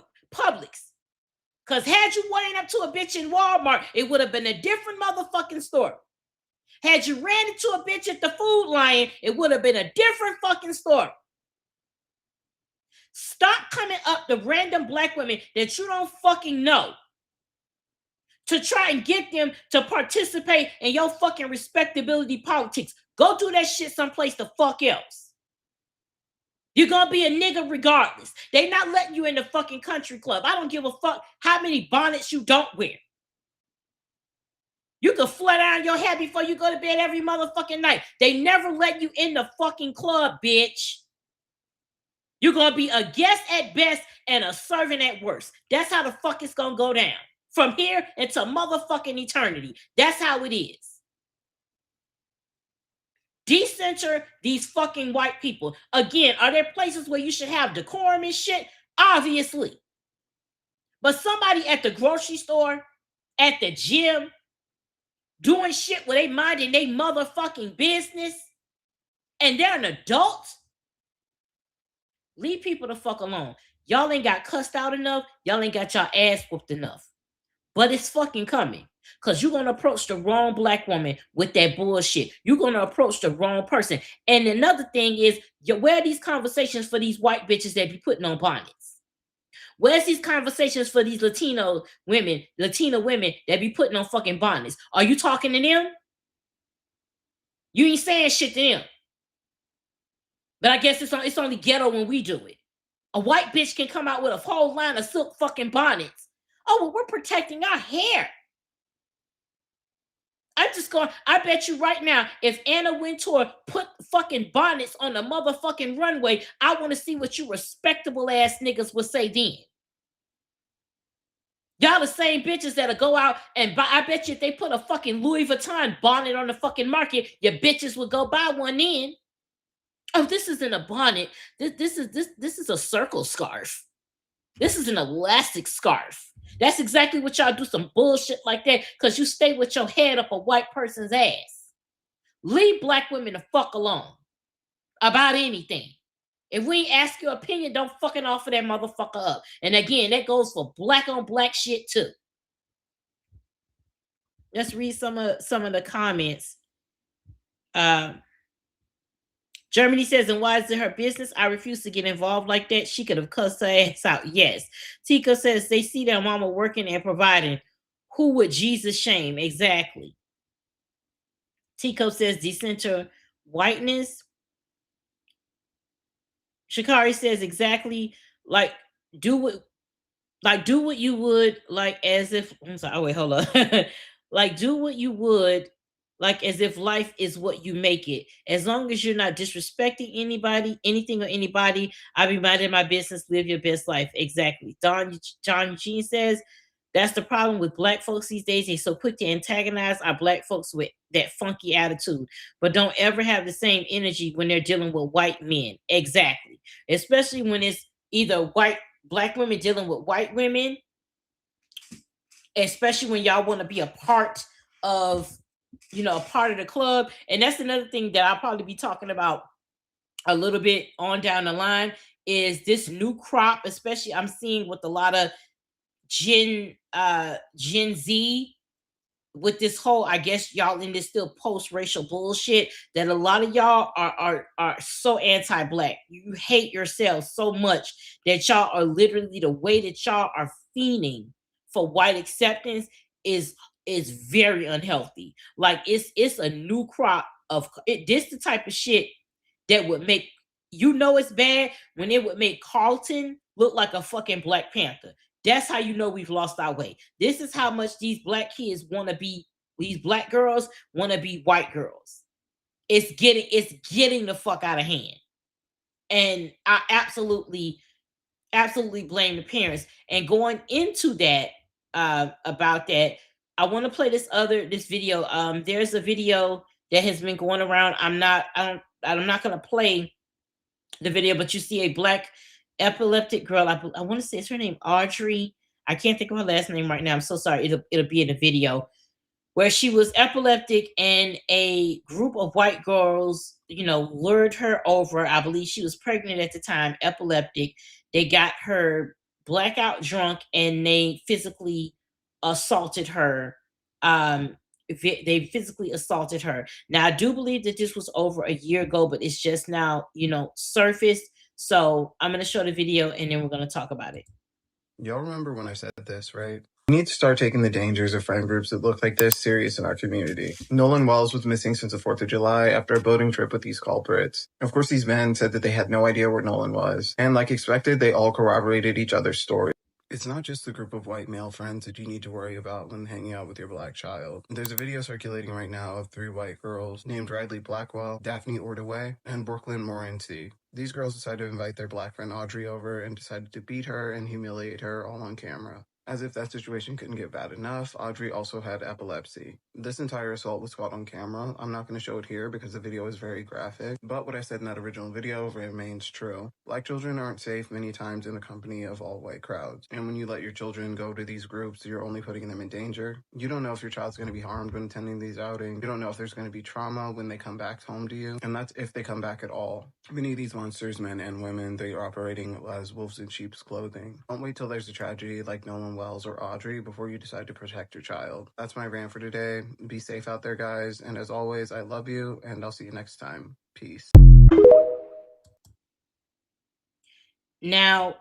Because had you ran up to a bitch in Walmart, it would have been a different motherfucking story. Had you ran into a bitch at the Food Lion, it would have been a different fucking story. Stop coming up to random black women that you don't fucking know to try and get them to participate in your fucking respectability politics. Go do that shit someplace the fuck else. You're gonna be a nigga regardless. They not letting you in the fucking country club. I don't give a fuck how many bonnets you don't wear. You can flat iron your hair before you go to bed every motherfucking night. They never let you in the fucking club, bitch. You're gonna be a guest at best and a servant at worst. That's how the fuck it's gonna go down. From here into motherfucking eternity. That's how it is. Decenter these fucking white people. Again, are there places where you should have decorum and shit? Obviously. But somebody at the grocery store, at the gym, doing shit where they minding they motherfucking business, and they're an adult? Leave people the fuck alone. Y'all ain't got cussed out enough. Y'all ain't got y'all ass whooped enough. But it's fucking coming. Because you're going to approach the wrong black woman with that bullshit. You're going to approach the wrong person. And another thing is, where are these conversations for these white bitches that be putting on bonnets? Where's these conversations for these Latina women that be putting on fucking bonnets? Are you talking to them? You ain't saying shit to them. But I guess it's only ghetto when we do it. A white bitch can come out with a whole line of silk fucking bonnets. Oh, well, we're protecting our hair. I bet you right now, if Anna Wintour put fucking bonnets on the motherfucking runway, I want to see what you respectable ass niggas would say then. Y'all the same bitches that'll go out and buy. I bet you if they put a fucking Louis Vuitton bonnet on the fucking market, your bitches would go buy one then. Oh, this isn't a bonnet. This is a circle scarf. This is an elastic scarf. That's exactly what y'all do, some bullshit like that, because you stay with your head up a white person's ass. Leave black women the fuck alone about anything. If we ain't ask your opinion, don't fucking offer that motherfucker up. And again, that goes for black on black shit too. let's read some of the comments. Germany says, and why is it her business? I refuse to get involved like that. She could have cussed her ass out. Yes. Tika says they see their mama working and providing. Who would Jesus shame? Exactly. Tico says decenter whiteness. Shikari says exactly like do what you would like as if I'm sorry. Oh wait, hold on. Like do what you would like as if life is what you make it. As long as you're not disrespecting anybody, anything or anybody, I'll be minding my business, live your best life. Exactly. John Eugene says that's the problem with black folks these days. They're so quick to antagonize our black folks with that funky attitude, but don't ever have the same energy when they're dealing with white men. Exactly. Especially when it's either black women dealing with white women, especially when y'all want to be a part of, a part of the club. And that's another thing that I'll probably be talking about a little bit on down the line is this new crop, especially I'm seeing with a lot of Gen Z with this whole, I guess y'all in this still post-racial bullshit that a lot of y'all are so anti-black. You hate yourselves so much that y'all are literally the way that y'all are fiending for white acceptance is very unhealthy. Like it's a new crop of it. This the type of shit that would make it's bad when it would make Carlton look like a fucking Black Panther. That's how you know we've lost our way. This is how much these black kids want to be. These black girls want to be white girls. It's getting the fuck out of hand. And I absolutely blame the parents. And going into that, about that, I want to play this video. There's a video that has been going around. I'm not going to play the video, but you see a black epileptic girl. I want to say it's her name, Audrey. I can't think of her last name right now. I'm so sorry. It'll be in the video where she was epileptic and a group of white girls, lured her over. I believe she was pregnant at the time, epileptic. They got her blackout drunk and they physically assaulted her. They physically assaulted her. Now, I do believe that this was over a year ago, but it's just now, surfaced. So I'm going to show the video and then we're going to talk about it. Y'all remember when I said this, right? We need to start taking the dangers of friend groups that look like this serious in our community. Nolan Wells was missing since the 4th of July after a boating trip with these culprits. Of course, these men said that they had no idea where Nolan was. And like expected, they all corroborated each other's story. It's not just the group of white male friends that you need to worry about when hanging out with your black child. There's a video circulating right now of 3 white girls named Riley Blackwell, Daphne Ordaway, and Brooklyn Morency. These girls decided to invite their black friend Audrey over and decided to beat her and humiliate her all on camera. As if that situation couldn't get bad enough, Audrey also had epilepsy. This entire assault was caught on camera. I'm not going to show it here because the video is very graphic, but what I said in that original video remains true. Black children aren't safe many times in the company of all white crowds, and when you let your children go to these groups, you're only putting them in danger. You don't know if your child's going to be harmed when attending these outings. You don't know if there's going to be trauma when they come back home to you, and that's if they come back at all. Many of these monsters, men and women, they are operating as wolves in sheep's clothing. Don't wait till there's a tragedy like Nolan Wells or Audrey before you decide to protect your child. That's my rant for today. Be safe out there, guys, and as always, I love you, and I'll see you next time. Peace. Now,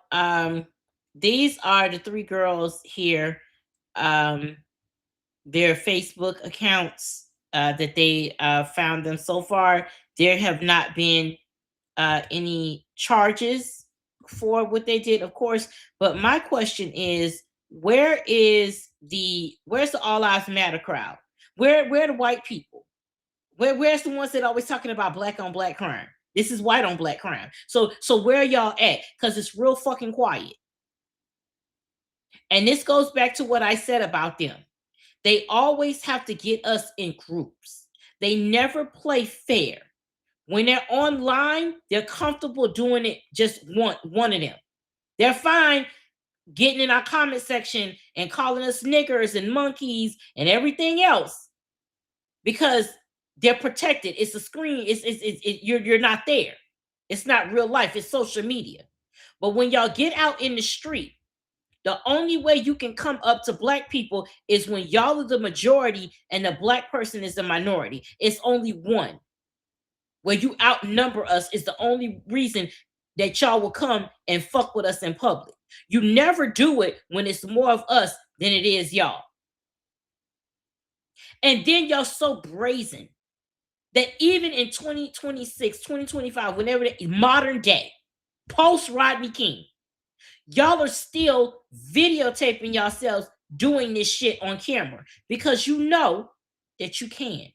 these are the 3 girls here. Their Facebook accounts that they found them. So far, there have not been any charges for what they did, of course. But my question is, where's the All Lives Matter crowd? Where are the white people? Where's the ones that are always talking about black on black crime? This is white on black crime. So where are y'all at? Because it's real fucking quiet. And this goes back to what I said about them. They always have to get us in groups. They never play fair. When they're online, they're comfortable doing it just one of them. They're fine getting in our comment section and calling us niggers and monkeys and everything else because they're protected. It's a screen. You're not there. It's not real life. It's social media. But when y'all get out in the street The only way you can come up to black people is when y'all are the majority and the black person is the minority. It's only one. Where you outnumber us is the only reason that y'all will come and fuck with us in public. You never do it when it's more of us than it is y'all. And then y'all so brazen that even in 2026, 2025, whenever modern day, post Rodney King, y'all are still videotaping yourselves doing this shit on camera because you know that you can.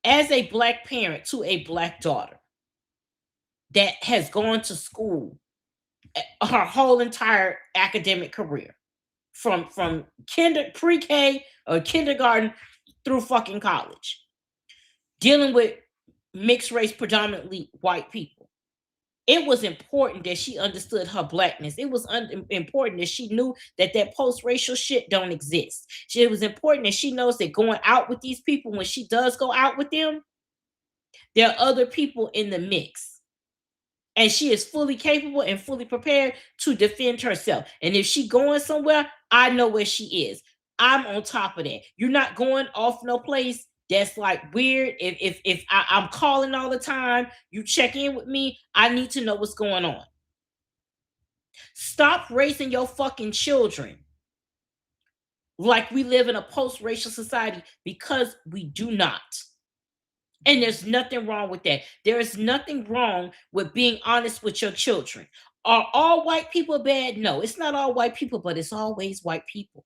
As a black parent to a black daughter that has gone to school her whole entire academic career, from pre-K or kindergarten through fucking college, dealing with mixed race, predominantly white people, it was important that she understood her blackness. It was important that she knew that post-racial shit don't exist. It was important that she knows that going out with these people, when she does go out with them, there are other people in the mix. And she is fully capable and fully prepared to defend herself. And if she going somewhere, I know where she is. I'm on top of that. You're not going off no place that's like weird. If I'm calling all the time, you check in with me, I need to know what's going on. Stop raising your fucking children like we live in a post-racial society, because we do not. And there's nothing wrong with that. There is nothing wrong with being honest with your children. Are all white people bad? No, it's not all white people, but it's always white people.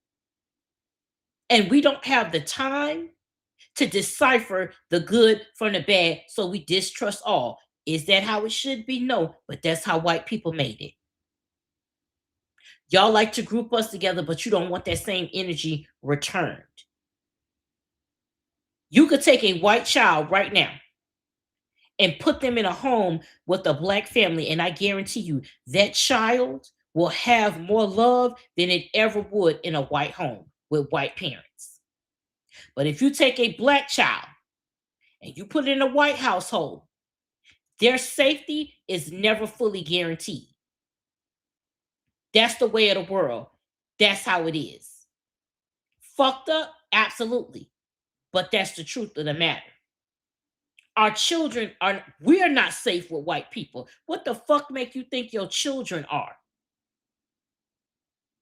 And we don't have the time to decipher the good from the bad, so we distrust all. Is that how it should be? No, but that's how white people made it. Y'all like to group us together, but you don't want that same energy returned. You could take a white child right now and put them in a home with a black family, and I guarantee you that child will have more love than it ever would in a white home with white parents. But if you take a black child and you put it in a white household, their safety is never fully guaranteed. That's the way of the world. That's how it is. Fucked up? Absolutely. But that's the truth of the matter. Our children we're not safe with white people. What the fuck make you think your children are?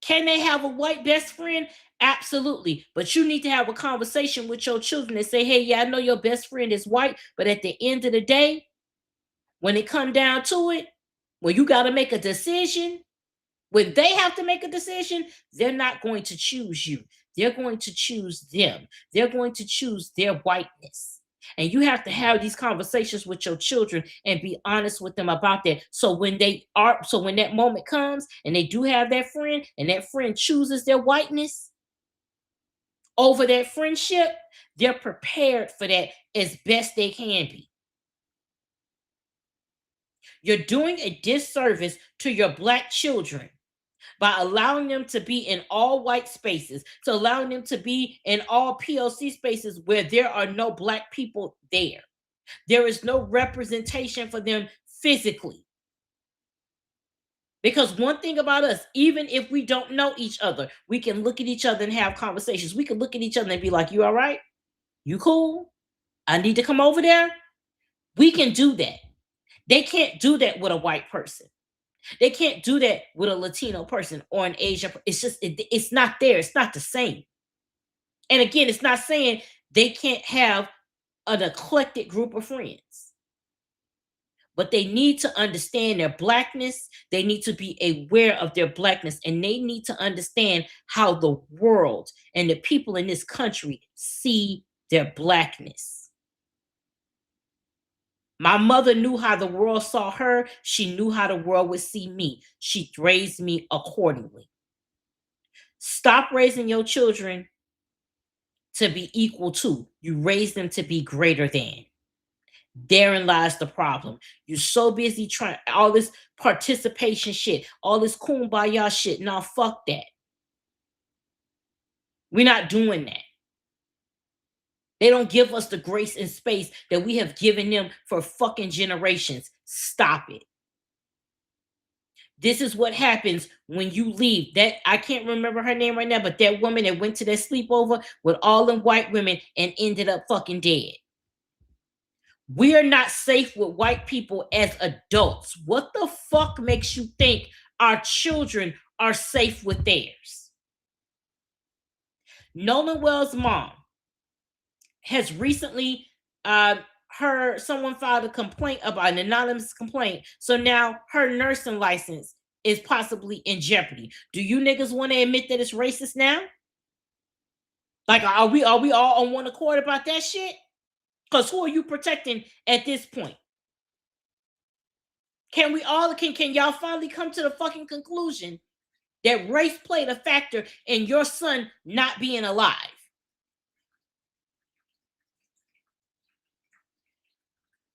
Can they have a white best friend? Absolutely. But you need to have a conversation with your children and say, hey, yeah, I know your best friend is white, but at the end of the day, when it come down to it, when you got to make a decision, when they have to make a decision, they're not going to choose you. They're going to choose them. They're going to choose their whiteness. And you have to have these conversations with your children and be honest with them about that. So when that moment comes and they do have that friend and that friend chooses their whiteness over that friendship, they're prepared for that as best they can be. You're doing a disservice to your black children by allowing them to be in all white spaces, to allowing them to be in all POC spaces where there are no black people there. There is no representation for them physically. Because one thing about us, even if we don't know each other, we can look at each other and have conversations. We can look at each other and be like, you all right? You cool? I need to come over there? We can do that. They can't do that with a white person. They can't do that with a Latino person or an Asian. It's just, it's not there. It's not the same. And again, it's not saying they can't have an eclectic group of friends. But they need to understand their blackness. They need to be aware of their blackness. And they need to understand how the world and the people in this country see their blackness. My mother knew how the world saw her. She knew how the world would see me. She raised me accordingly. Stop raising your children to be equal to. You raise them to be greater than. Therein lies the problem. You're so busy trying all this participation shit, all this kumbaya shit. Now, fuck that. We're not doing that. They don't give us the grace and space that we have given them for fucking generations. Stop it. This is what happens when you leave. That I can't remember her name right now, but that woman that went to that sleepover with all them white women and ended up fucking dead. We are not safe with white people as adults. What the fuck makes you think our children are safe with theirs? Nolan Wells' mom has recently heard someone filed a complaint about an anonymous complaint. So now her nursing license is possibly in jeopardy. Do you niggas want to admit that it's racist now? Like, are we all on one accord about that shit? Because who are you protecting at this point? Can y'all finally come to the fucking conclusion that race played a factor in your son not being alive?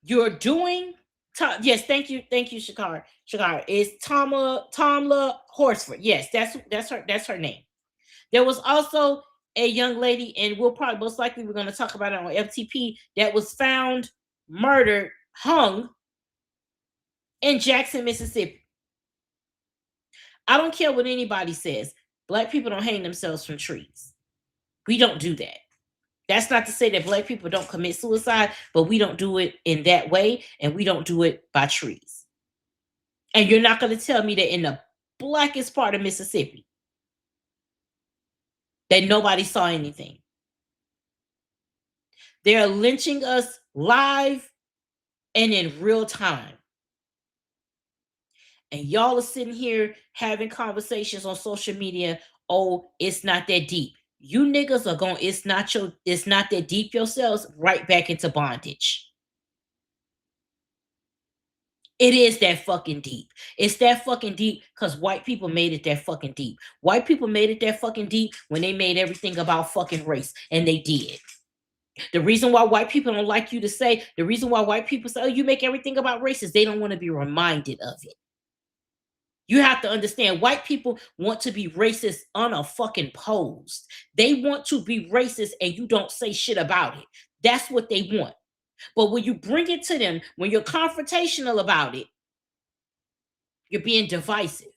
You're doing, yes, thank you, Shakara. Shakara is Tamla Horsford. Yes, that's her name. There was also a young lady, and we're going to talk about it on FTP, that was found murdered, hung in Jackson, Mississippi. I don't care what anybody says. Black people don't hang themselves from trees. We don't do that. That's not to say that black people don't commit suicide, but we don't do it in that way, and we don't do it by trees. And you're not going to tell me that in the blackest part of Mississippi that nobody saw anything. They're lynching us live and in real time. And y'all are sitting here having conversations on social media. Oh, it's not that deep. You niggas are going, it's not that deep yourselves, right back into bondage. It is that fucking deep. It's that fucking deep because white people made it that fucking deep. White people made it that fucking deep when they made everything about fucking race, and they did. The reason why white people don't like you to say, the reason why white people say, oh, you make everything about race, is they don't want to be reminded of it. You have to understand, white people want to be racist unopposed. They want to be racist and you don't say shit about it. That's what they want. But when you bring it to them, when you're confrontational about it, you're being divisive.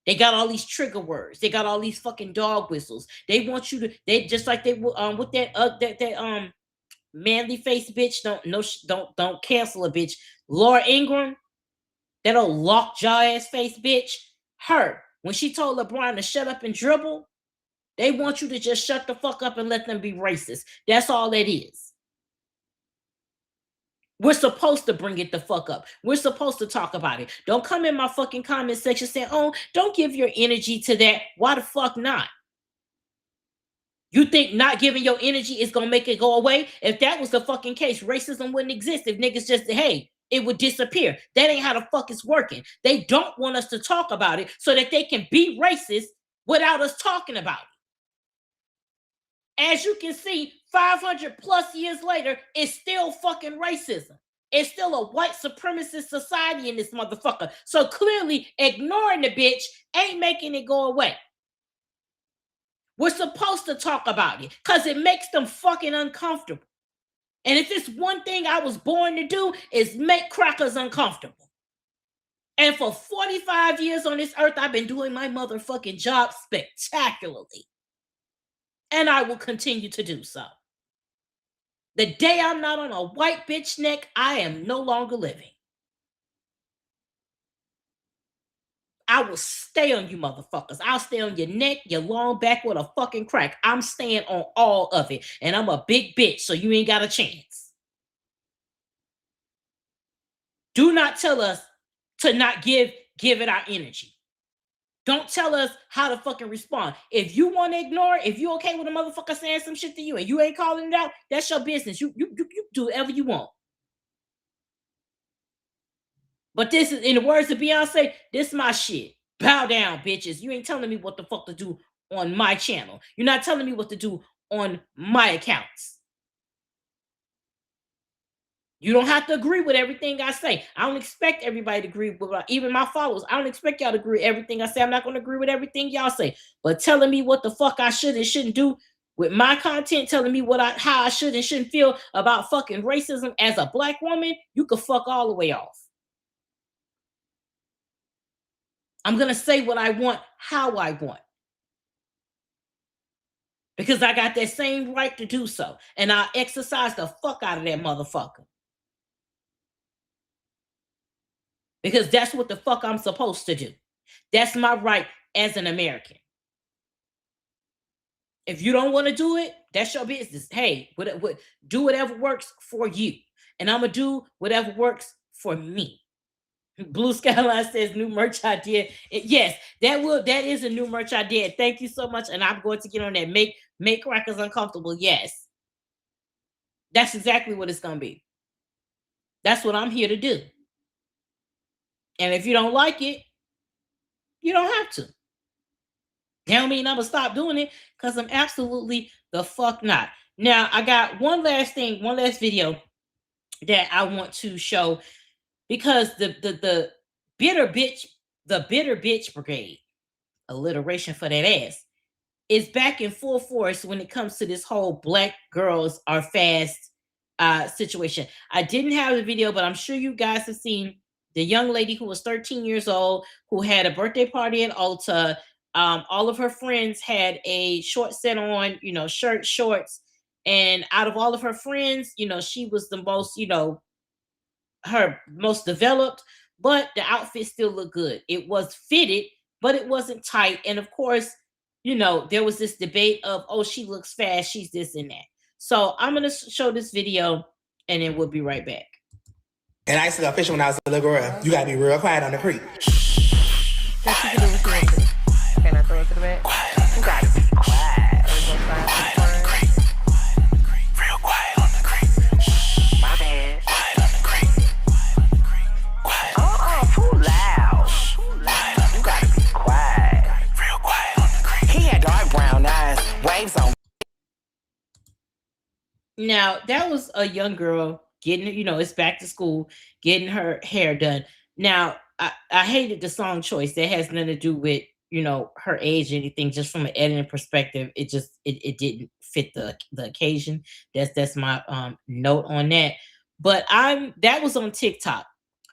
They got all these trigger words. They got all these fucking dog whistles. They want you to, they just like they with that manly face bitch. Don't cancel a bitch. Laura Ingraham. That old lockjaw ass face bitch, her, when she told LeBron to shut up and dribble, they want you to just shut the fuck up and let them be racist. That's all it is. We're supposed to bring it the fuck up. We're supposed to talk about it. Don't come in my fucking comment section saying, oh, don't give your energy to that. Why the fuck not? You think not giving your energy is going to make it go away? If that was the fucking case, racism wouldn't exist. If niggas just, hey, it would disappear. That ain't how the fuck it's working. They don't want us to talk about it so that they can be racist without us talking about it. As you can see, 500 plus years later, it's still fucking racism. It's still a white supremacist society in this motherfucker. So clearly, ignoring the bitch ain't making it go away. We're supposed to talk about it because it makes them fucking uncomfortable. And if it's one thing I was born to do, is make crackers uncomfortable. And for 45 years on this earth, I've been doing my motherfucking job spectacularly. And I will continue to do so. The day I'm not on a white bitch neck, I am no longer living. I will stay on you motherfuckers. I'll stay on your neck, your long back with a fucking crack. I'm staying on all of it. And I'm a big bitch, so you ain't got a chance. Do not tell us to not give it our energy. Don't tell us how to fucking respond. If you want to ignore it, if you okay with a motherfucker saying some shit to you and you ain't calling it out, that's your business. You do whatever you want. But this is, in the words of Beyonce, this is my shit. Bow down, bitches. You ain't telling me what the fuck to do on my channel. You're not telling me what to do on my accounts. You don't have to agree with everything I say. I don't expect everybody to agree with, even my followers. I don't expect y'all to agree with everything I say. I'm not going to agree with everything y'all say. But telling me what the fuck I should and shouldn't do with my content, telling me how I should and shouldn't feel about fucking racism as a black woman, you can fuck all the way off. I'm going to say what I want, how I want. Because I got that same right to do so. And I'll exercise the fuck out of that motherfucker. Because that's what the fuck I'm supposed to do. That's my right as an American. If you don't want to do it, that's your business. Hey, do whatever works for you. And I'm going to do whatever works for me. Blue Skyline says new merch idea. Yes, that is a new merch idea. Thank you so much. And I'm going to get on that. Make crackers uncomfortable. Yes. That's exactly what it's going to be. That's what I'm here to do. And if you don't like it, you don't have to. That don't mean I'm going to stop doing it, because I'm absolutely the fuck not. Now, I got one last video that I want to show, because the bitter bitch brigade, alliteration for that ass, is back in full force when it comes to this whole black girls are fast situation. I didn't have the video, but I'm sure you guys have seen the young lady who was 13 years old, who had a birthday party at Ulta. All of her friends had a short set on, shirt, shorts. And out of all of her friends, she was the most, her most developed, but the outfit still looked good. It was fitted, but it wasn't tight. And of course, there was this debate of, oh, she looks fast, she's this and that. So I'm going to show this video, and then we'll be right back. And I used to go fishing when I was a little girl. You gotta be real quiet on the creek. Can I throw it to the back? You gotta be quiet. Quiet on the creek. Real quiet on the creek. My bad. Quiet on the creek. Quiet. Too loud. You gotta be quiet. Real quiet on the creek. He had dark brown eyes, waves on. Now, that was a young girl getting, it's back to school, getting her hair done. Now, I hated the song choice. That has nothing to do with, her age or anything. Just from an editing perspective, it didn't fit the occasion. That's my note on that. But that was on TikTok.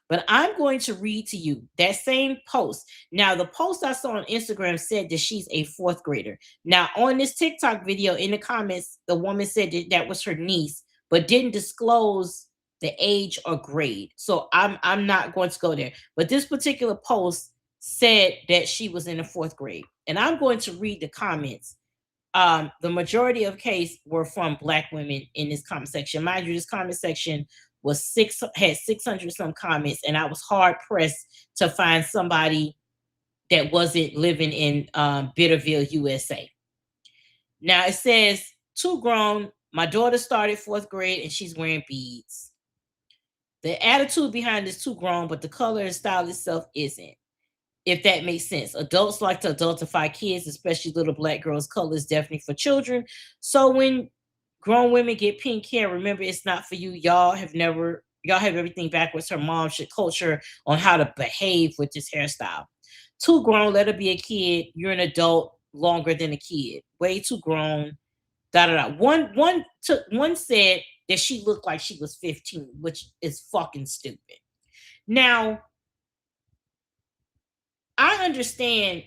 But I'm going to read to you that same post. Now, the post I saw on Instagram said that she's a 4th grader. Now, on this TikTok video, in the comments, the woman said that was her niece, but didn't disclose the age or grade. So I'm not going to go there. But this particular post said that she was in the 4th grade. And I'm going to read the comments. The majority of case were from Black women in this comment section. Mind you, this comment section had 600 some comments, and I was hard pressed to find somebody that wasn't living in Bitterville, USA. Now it says, too grown. My daughter started 4th grade and she's wearing beads. The attitude behind this too grown, but the color and style itself isn't. If that makes sense. Adults like to adultify kids, especially little Black girls. Color is definitely for children. So when grown women get pink hair, remember, it's not for you. Y'all have everything backwards. Her mom should coach her on how to behave with this hairstyle. Too grown, let her be a kid. You're an adult longer than a kid. Way too grown. One said that she looked like she was 15, which is fucking stupid. Now, I understand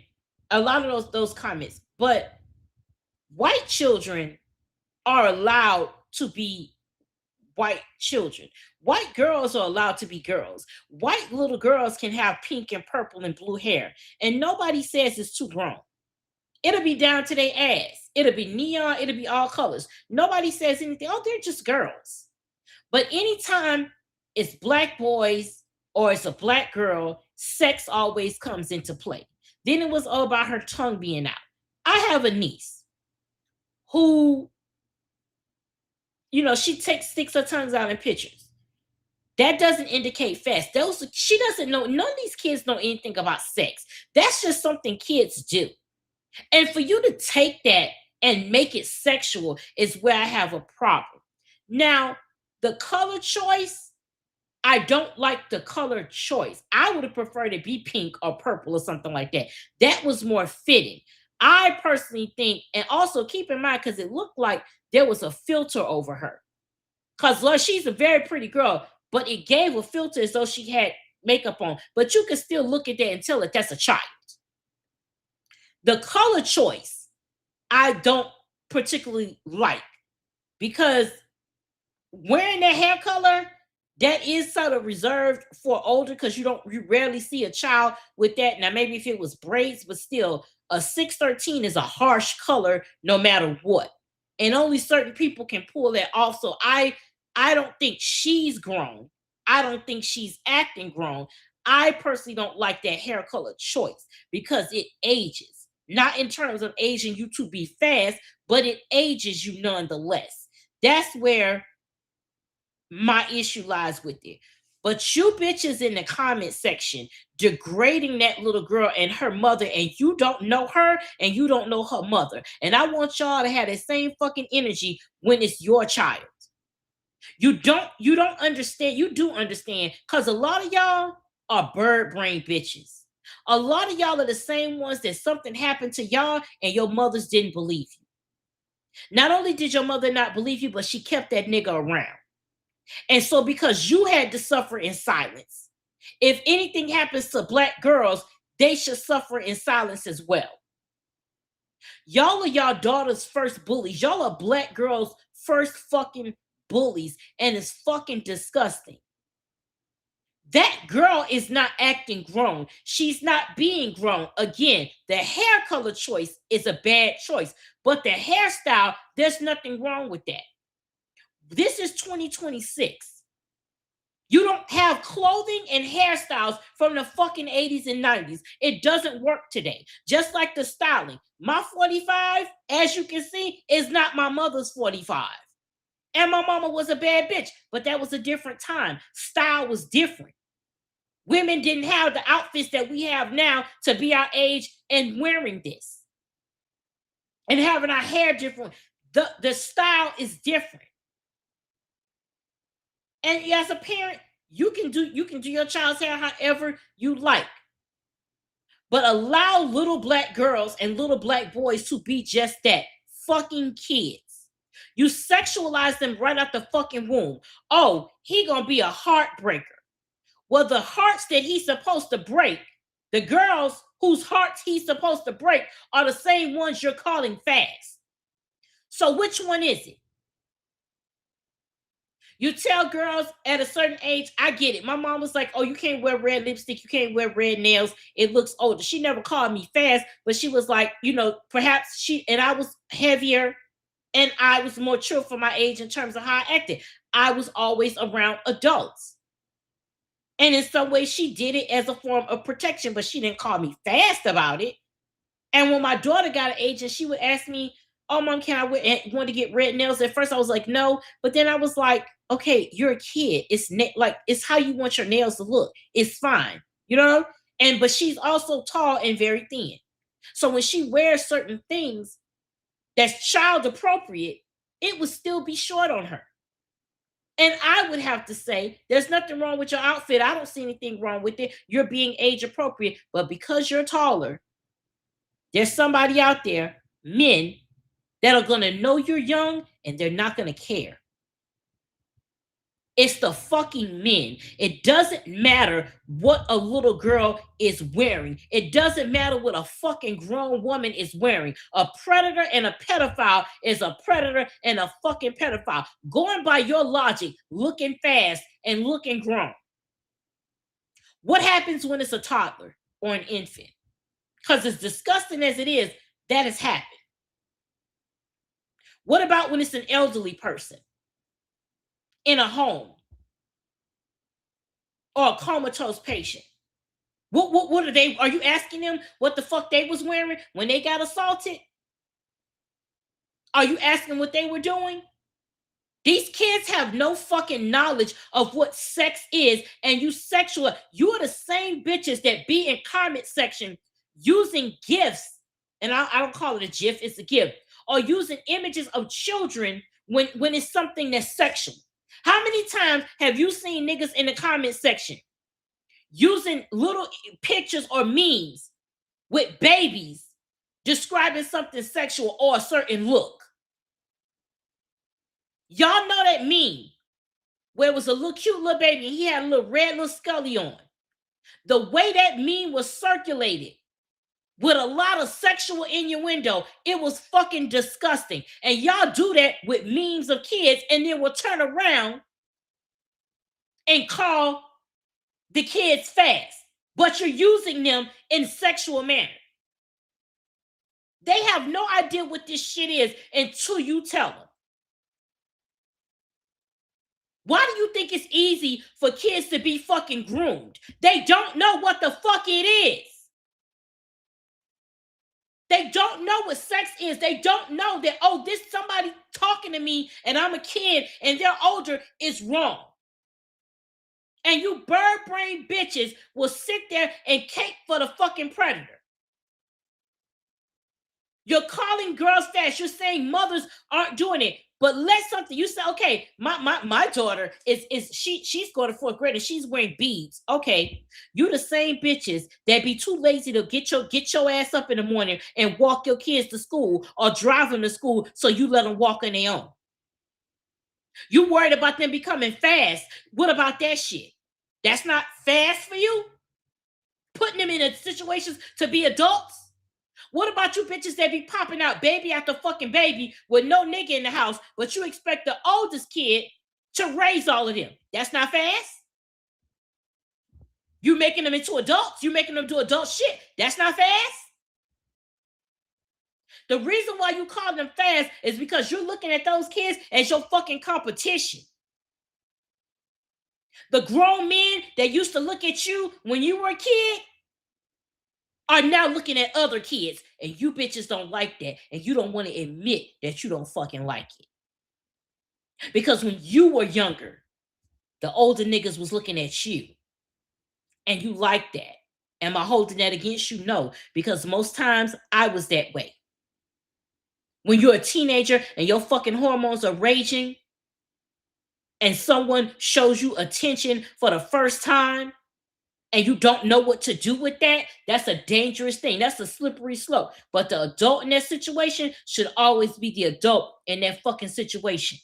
a lot of those comments, but white children are allowed to be white children. White girls are allowed to be girls. White little girls can have pink and purple and blue hair, and nobody says it's too grown. It'll be down to their ass. It'll be neon. It'll be all colors. Nobody says anything. Oh, they're just girls. But anytime it's Black boys or it's a Black girl, sex always comes into play. Then it was all about her tongue being out. I have a niece who, she sticks her tongues out in pictures. That doesn't indicate fast. She doesn't know. None of these kids know anything about sex. That's just something kids do. And for you to take that and make it sexual is where I have a problem. Now, the color choice, I don't like the color choice. I would have preferred it be pink or purple or something like that. That was more fitting. I personally think, and also keep in mind, because it looked like there was a filter over her. Because she's a very pretty girl, but it gave a filter as though she had makeup on. But you can still look at that and tell that that's a child. The color choice, I don't particularly like, because wearing that hair color, that is sort of reserved for older, because you rarely see a child with that. Now, maybe if it was braids, but still, a 613 is a harsh color no matter what. And only certain people can pull that off. So I don't think she's grown. I don't think she's acting grown. I personally don't like that hair color choice because it ages. Not in terms of aging you to be fast, but it ages you nonetheless. That's where my issue lies with it. But you bitches in the comment section degrading that little girl and her mother, and you don't know her and you don't know her mother. And I want y'all to have that same fucking energy when it's your child. You don't understand. You do understand, because a lot of y'all are bird brain bitches. A lot of y'all are the same ones that something happened to y'all and your mothers didn't believe you. Not only did your mother not believe you, but she kept that nigga around. And so because you had to suffer in silence, if anything happens to black girls, they should suffer in silence as well. Y'all are y'all daughter's first bullies. Y'all are black girls' first fucking bullies, and it's fucking disgusting. That girl is not acting grown. She's not being grown. Again, the hair color choice is a bad choice, but the hairstyle, there's nothing wrong with that. This is 2026. You don't have clothing and hairstyles from the fucking 80s and 90s. It doesn't work today. Just like the styling. My 45, as you can see, is not my mother's 45. And my mama was a bad bitch, but that was a different time. Style was different. Women didn't have the outfits that we have now to be our age and wearing this. And having our hair different. The style is different. And as a parent, you can do your child's hair however you like. But allow little black girls and little black boys to be just that, fucking kids. You sexualize them right out the fucking womb. Oh, he gonna be a heartbreaker. Well, the hearts that he's supposed to break, the girls whose hearts he's supposed to break, are the same ones you're calling fast. So which one is it? You tell girls at a certain age, I get it. My mom was like, oh, you can't wear red lipstick. You can't wear red nails. It looks older. She never called me fast, but she was like, perhaps and I was heavier and I was more mature for my age in terms of how I acted. I was always around adults. And in some way, she did it as a form of protection, but she didn't call me fast about it. And when my daughter got an age and she would ask me, oh, Mom, can I want to get red nails? At first, I was like, no. But then I was like, okay, you're a kid. It's how you want your nails to look. It's fine, but she's also tall and very thin. So when she wears certain things that's child appropriate, it would still be short on her. And I would have to say, there's nothing wrong with your outfit. I don't see anything wrong with it. You're being age appropriate. But because you're taller, there's somebody out there, men, that are going to know you're young and they're not going to care. It's the fucking men. It doesn't matter what a little girl is wearing. It doesn't matter what a fucking grown woman is wearing. A predator and a pedophile is a predator and a fucking pedophile. Going by your logic, looking fast and looking grown. What happens when it's a toddler or an infant? Because as disgusting as it is, that has happened. What about when it's an elderly person in a home or a comatose patient? What are they? Are you asking them what the fuck they was wearing when they got assaulted? Are you asking what they were doing? These kids have no fucking knowledge of what sex is, and you are the same bitches that be in comment section using gifs, and I don't call it a gif, it's a gif, or using images of children when it's something that's sexual. How many times have you seen niggas in the comment section using little pictures or memes with babies describing something sexual or a certain look? Y'all know that meme where it was a little cute little baby and he had a little red little scully on. The way that meme was circulated with a lot of sexual innuendo. It was fucking disgusting. And y'all do that with memes of kids and then will turn around and call the kids fast. But you're using them in sexual manner. They have no idea what this shit is until you tell them. Why do you think it's easy for kids to be fucking groomed? They don't know what the fuck it is. They don't know what sex is. They don't know that, oh, this somebody talking to me and I'm a kid and they're older is wrong. And you bird brain bitches will sit there and cake for the fucking predator. You're calling girls fast. You're saying mothers aren't doing it. But let something, you say, okay, my daughter she's going to fourth grade and she's wearing beads. Okay, you the same bitches that be too lazy to get your ass up in the morning and walk your kids to school or drive them to school, so you let them walk on their own. You worried about them becoming fast. What about that shit? That's not fast for you? Putting them in situations to be adults? What about you bitches that be popping out baby after fucking baby with no nigga in the house, but you expect the oldest kid to raise all of them? That's not fast? You making them into adults? You making them do adult shit? That's not fast? The reason why you call them fast is because you're looking at those kids as your fucking competition. The grown men that used to look at you when you were a kid are now looking at other kids, and you bitches don't like that, and you don't want to admit that you don't fucking like it. Because when you were younger, the older niggas was looking at you, and you like that. Am I holding that against you? No, because most times I was that way. When you're a teenager and your fucking hormones are raging, and someone shows you attention for the first time, and you don't know what to do with that, that's a dangerous thing. That's a slippery slope. But the adult in that situation should always be the adult in that fucking situation.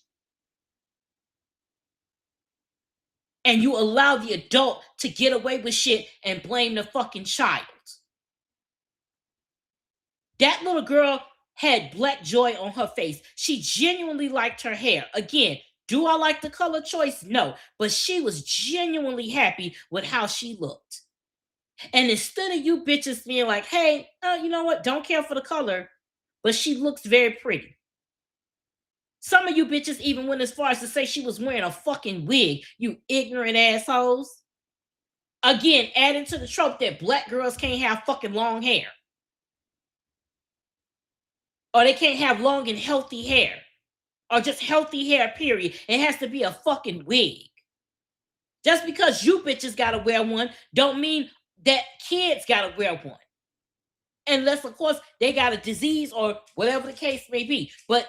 And you allow the adult to get away with shit and blame the fucking child. That little girl had black joy on her face. She genuinely liked her hair. Again, do I like the color choice? No. But she was genuinely happy with how she looked. And instead of you bitches being like, hey, you know what? Don't care for the color, but she looks very pretty. Some of you bitches even went as far as to say she was wearing a fucking wig, you ignorant assholes. Again, adding to the trope that black girls can't have fucking long hair. Or they can't have long and healthy hair. Or just healthy hair, period. It has to be a fucking wig. Just because you bitches gotta wear one don't mean that kids gotta wear one. Unless, of course, they got a disease or whatever the case may be. But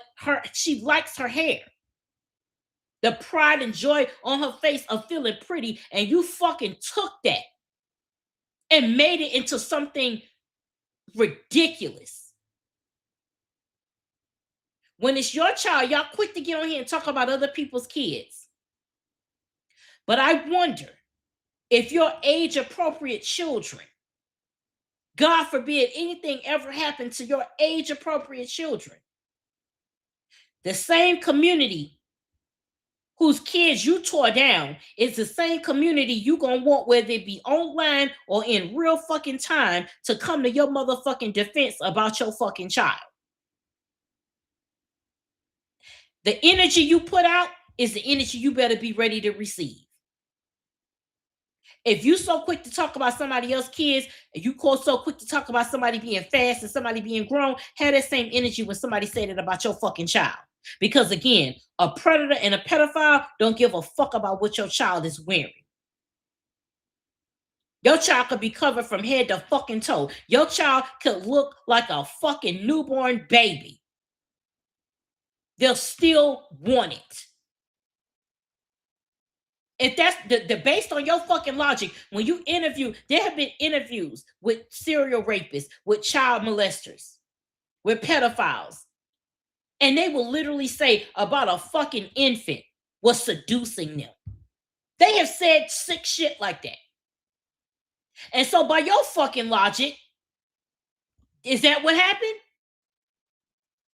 she likes her hair. The pride and joy on her face of feeling pretty, and you fucking took that and made it into something ridiculous. When it's your child, y'all quick to get on here and talk about other people's kids. But I wonder if your age-appropriate children, God forbid anything ever happened to your age-appropriate children, the same community whose kids you tore down is the same community you gonna want, whether it be online or in real fucking time, to come to your motherfucking defense about your fucking child. The energy you put out is the energy you better be ready to receive. If you so quick to talk about somebody else's kids, and you so quick to talk about somebody being fast and somebody being grown, have that same energy when somebody said it about your fucking child. Because again, a predator and a pedophile don't give a fuck about what your child is wearing. Your child could be covered from head to fucking toe. Your child could look like a fucking newborn baby. They'll still want it. If that's based on your fucking logic, when you interview, there have been interviews with serial rapists, with child molesters, with pedophiles, and they will literally say about a fucking infant was seducing them. They have said sick shit like that. And so by your fucking logic, Is that what happened?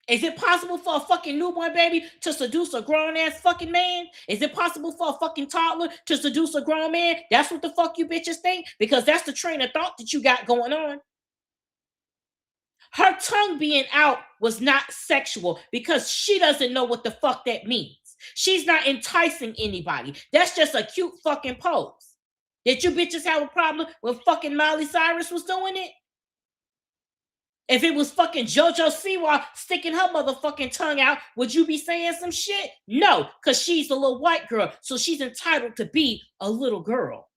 Is it possible for a fucking newborn baby to seduce a grown-ass fucking man? Is it possible for a fucking toddler to seduce a grown man? That's what the fuck you bitches think? Because that's the train of thought that you got going on. Her tongue being out was not sexual because she doesn't know what the fuck that means. She's not enticing anybody. That's just a cute fucking pose. Did you bitches have a problem when fucking Miley Cyrus was doing it? If it was fucking JoJo Siwa sticking her motherfucking tongue out, would you be saying some shit? No, because she's a little white girl, so she's entitled to be a little girl.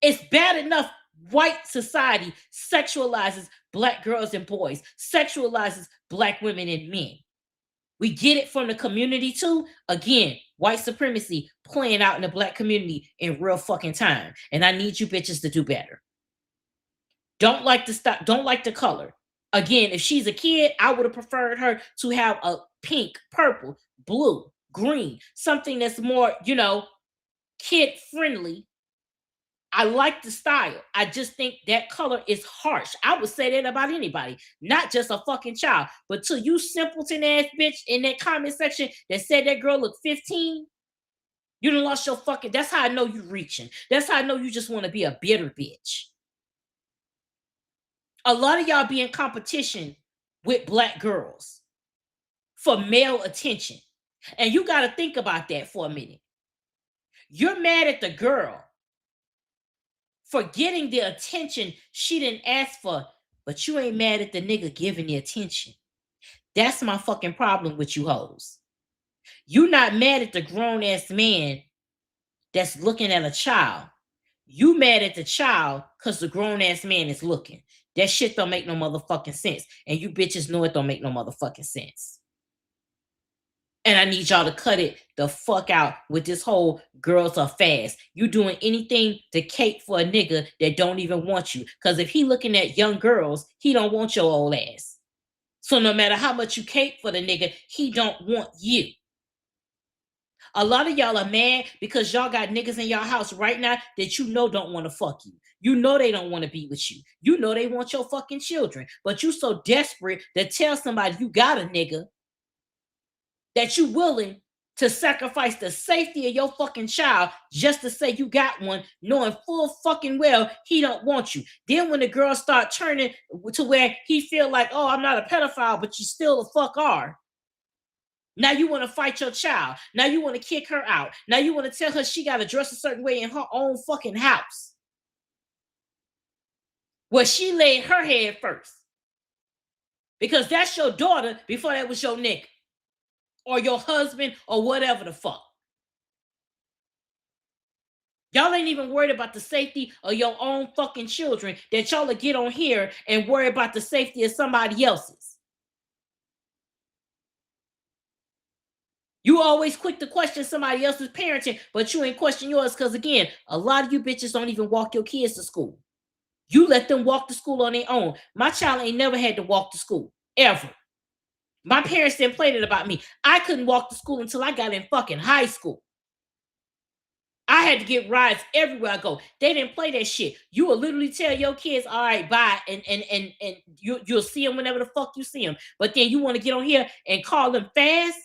It's bad enough white society sexualizes black girls and boys, sexualizes black women and men. We get it from the community too. Again, white supremacy playing out in the black community in real fucking time. And I need you bitches to do better. Don't like the color. Again, if she's a kid, I would have preferred her to have a pink, purple, blue, green, something that's more, kid friendly. I like the style. I just think that color is harsh. I would say that about anybody, not just a fucking child. But to you simpleton ass bitch in that comment section that said that girl looked 15, you done lost your fucking, that's how I know you reaching. That's how I know you just want to be a bitter bitch. A lot of y'all be in competition with black girls for male attention. And you got to think about that for a minute. You're mad at the girl for getting the attention she didn't ask for, but you ain't mad at the nigga giving the attention. That's my fucking problem with you hoes. You not mad at the grown-ass man that's looking at a child. You mad at the child because the grown-ass man is looking. That shit don't make no motherfucking sense. And you bitches know it don't make no motherfucking sense. And I need y'all to cut it the fuck out with this whole girls are fast. You doing anything to cape for a nigga that don't even want you. Because if he looking at young girls, he don't want your old ass. So no matter how much you cape for the nigga, he don't want you. A lot of y'all are mad because y'all got niggas in y'all house right now that you know don't want to fuck you. You know they don't want to be with you. You know they want your fucking children. But you so desperate to tell somebody you got a nigga that you willing to sacrifice the safety of your fucking child just to say you got one, knowing full fucking well he don't want you. Then when the girls start turning to where he feel like, oh, I'm not a pedophile, but you still the fuck are. Now you want to fight your child. Now you want to kick her out. Now you want to tell her she got to dress a certain way in her own fucking house. Well, she laid her head first. Because that's your daughter before that was your nigga. Or your husband or whatever the fuck. Y'all ain't even worried about the safety of your own fucking children that y'all will get on here and worry about the safety of somebody else's. You always quick to question somebody else's parenting, but you ain't question yours because, again, a lot of you bitches don't even walk your kids to school. You let them walk to school on their own. My child ain't never had to walk to school, ever. My parents didn't play that about me. I couldn't walk to school until I got in fucking high school. I had to get rides everywhere I go. They didn't play that shit. You will literally tell your kids, all right, bye, and you'll see them whenever the fuck you see them. But then you want to get on here and call them fast?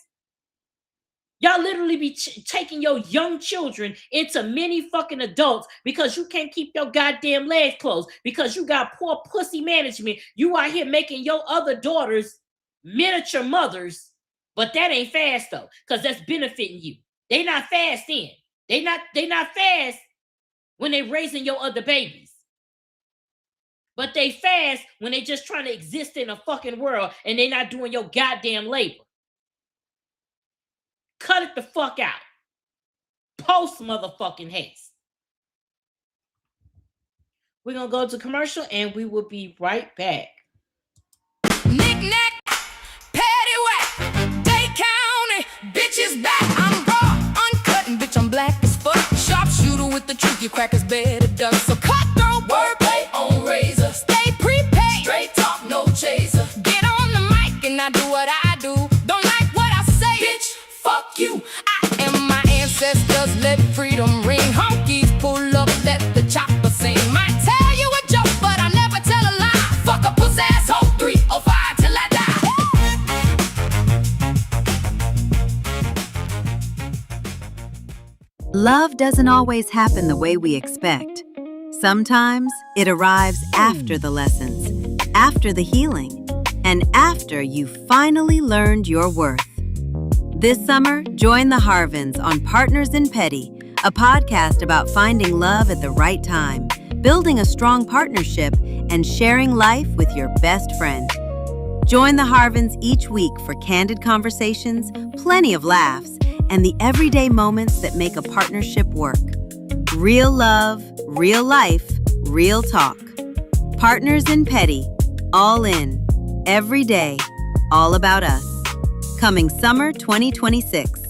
Y'all literally be taking your young children into many fucking adults because you can't keep your goddamn legs closed because you got poor pussy management. You out here making your other daughters miniature mothers, but that ain't fast though, because that's benefiting you. They not fast then. They not fast when they raising your other babies. But they fast when they just trying to exist in a fucking world and they not doing your goddamn labor. Cut it the fuck out. Post motherfucking haste. We're gonna go to commercial and we will be right back. Knick-knack, paddywhack, Dade County, bitches back. I'm raw, uncut, and bitch, I'm black as fuck. Sharpshooter with the truth, you crackers better duck. So cutthroat, wordplay on razor. Stay prepaid, straight talk, no chaser. Get on the mic and I do what I do. Don't like what I say, bitch, fuck you. I am my ancestors, let freedom ring. Honkies pull up, let the chopper sing. Might tell you a joke, but I never tell a lie. Fuck a pussy Love doesn't always happen the way we expect. Sometimes it arrives after the lessons, after the healing, and after you finally learned your worth. This summer, join the Harvins on Partners in Petty, a podcast about finding love at the right time, building a strong partnership, and sharing life with your best friend. Join the Harvins each week for candid conversations, plenty of laughs, and the everyday moments that make a partnership work. Real love, real life, real talk. Partners in Petty, all in, every day, all about us. Coming summer 2026.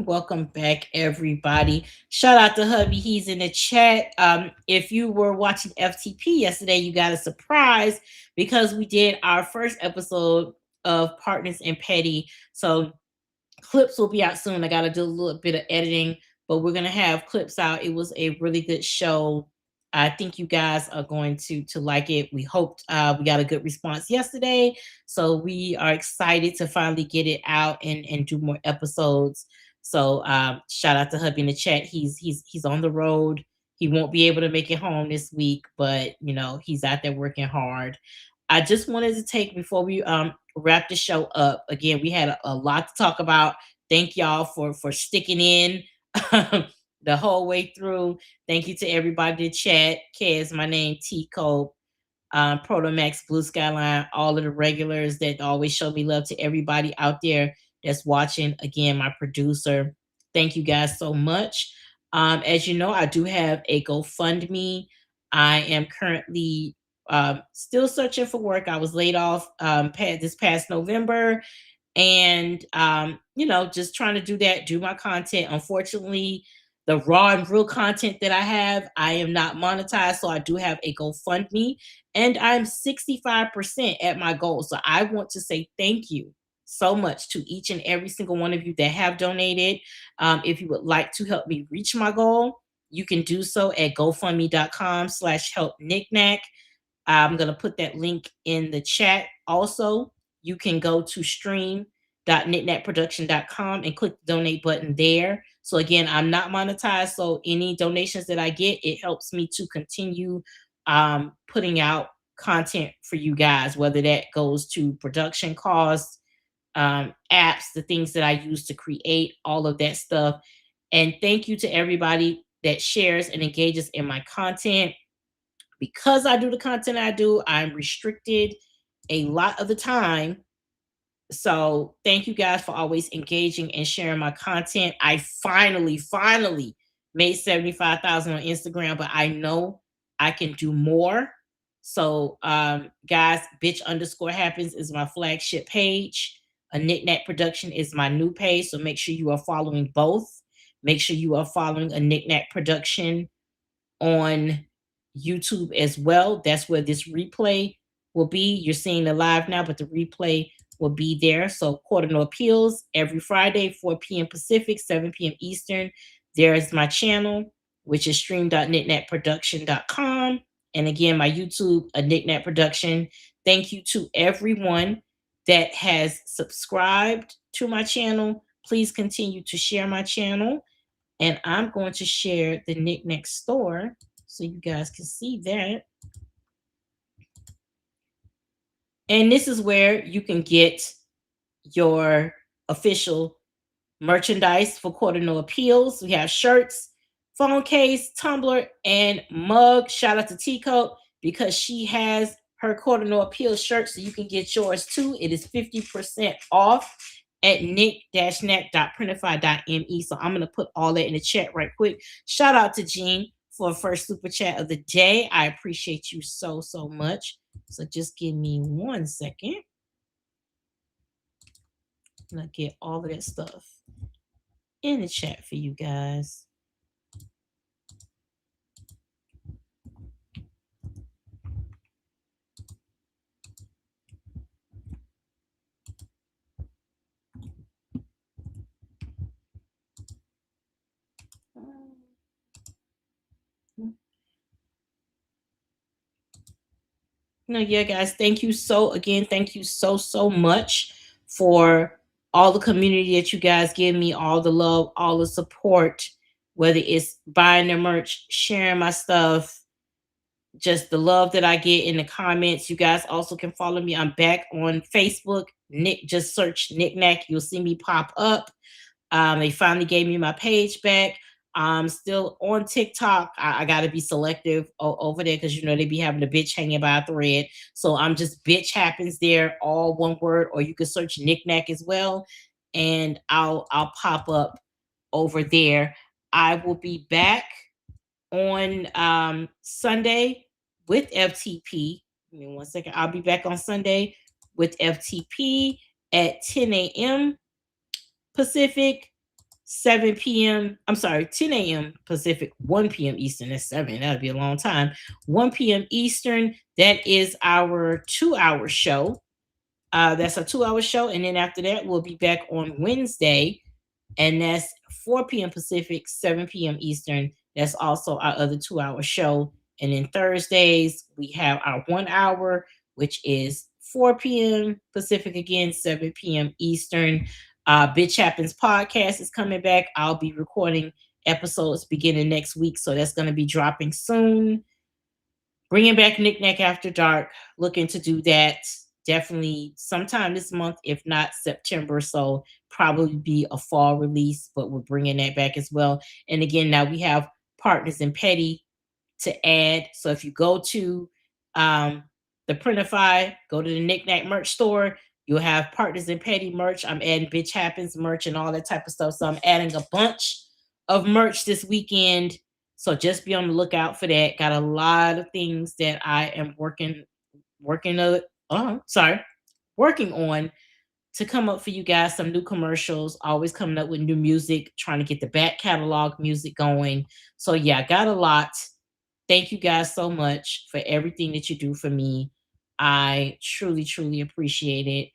Welcome back, everybody. Shout out to hubby. He's in the chat. If you were watching FTP yesterday, you got a surprise because we did our first episode of Partners in Petty. So clips will be out soon. I got to do a little bit of editing, but we're going to have clips out. It was a really good show. I think you guys are going to like it. We hoped we got a good response yesterday. So we are excited to finally get it out and do more episodes. So shout out to hubby in the chat. He's on the road. He won't be able to make it home this week, but you know, he's out there working hard. I just wanted to take, before we wrap the show up, again, we had a lot to talk about. Thank y'all for sticking in the whole way through. Thank you to everybody in the chat. Kez, my name, T-Cope, Protomax, Blue Skyline, all of the regulars that always show me love, to everybody out there that's watching. Again, my producer, thank you guys so much. As you know, I do have a GoFundMe. I am currently still searching for work. I was laid off this past November, and you know, just trying to do my content. Unfortunately, the raw and real content that I have, I am not monetized, so I do have a GoFundMe, and I'm 65% at my goal. So I want to say thank you so much to each and every single one of you that have donated. If you would like to help me reach my goal, you can do so at gofundme.com/helpknickknack. I'm going to put that link in the chat. Also, you can go to stream.knickknackproduction.com and click the donate button there. So again, I'm not monetized, so any donations that I get, it helps me to continue putting out content for you guys, whether that goes to production costs, apps, the things that I use to create, all of that stuff. And thank you to everybody that shares and engages in my content. Because I do the content I do, I'm restricted a lot of the time. So thank you guys for always engaging and sharing my content. I finally made 75,000 on Instagram, but I know I can do more. So guys, bitch_happens is my flagship page. A Knickknack Production is my new page. So make sure you are following both. Make sure you are following A Knickknack Production on YouTube as well. That's where this replay will be. You're seeing the live now, but the replay will be there. So Court of No Appeals every Friday, 4 p.m. Pacific, 7 p.m. Eastern. There is my channel, which is stream.knickknackproduction.com. And again, my YouTube, A Knickknack Production. Thank you to everyone that has subscribed to my channel. Please continue to share my channel. And I'm going to share the Knickknack store so you guys can see that. And this is where you can get your official merchandise for Court of No Appeals. We have shirts, phone case, tumbler, and mug. Shout out to T-Cope because she has her Court of No Appeals shirt, so you can get yours too. It is 50% off at nick-knack.printify.me. So I'm going to put all that in the chat right quick. Shout out to Jean for the first super chat of the day. I appreciate you so much. So just give me 1 second. And I'll get all of that stuff in the chat for you guys. No, yeah, guys, thank you thank you so much for all the community that you guys give me, all the love, all the support, whether it's buying the merch, sharing my stuff, just the love that I get in the comments. You guys also can follow me. I'm back on Facebook. Nick, just search Nick Nack. You'll see me pop up. They finally gave me my page back. I'm still on TikTok. I got to be selective over there because, you know, they be having the bitch hanging by a thread. So I'm just bitch happens there, all one word, or you can search Nick Nack as well. And I'll pop up over there. I will be back on Sunday with FTP. Give me 1 second. I'll be back on Sunday with FTP at 10 a.m. Pacific, 7 p.m. I'm sorry, 10 a.m. Pacific, 1 p.m. Eastern. That's 7. That'll be a long time. 1 p.m. Eastern. That is our 2-hour show. That's a 2-hour show. And then after that, we'll be back on Wednesday. And that's 4 p.m. Pacific, 7 p.m. Eastern. That's also our other 2-hour show. And then Thursdays, we have our 1 hour, which is 4 p.m. Pacific again, 7 p.m. Eastern. Bitch Happens podcast is coming back. I'll be recording episodes beginning next week. So that's going to be dropping soon. Bringing back Nick Nack After Dark. Looking to do that definitely sometime this month, if not September. So probably be a fall release, but we're bringing that back as well. And again, now we have Partners in Petty to add. So if you go to the Printify, go to the Nick Nack merch store, you'll have Partners in Petty merch. I'm adding Bitch Happens merch and all that type of stuff. So I'm adding a bunch of merch this weekend. So just be on the lookout for that. Got a lot of things that I am working on to come up for you guys. Some new commercials, always coming up with new music, trying to get the back catalog music going. So yeah, I got a lot. Thank you guys so much for everything that you do for me. I truly, truly appreciate it.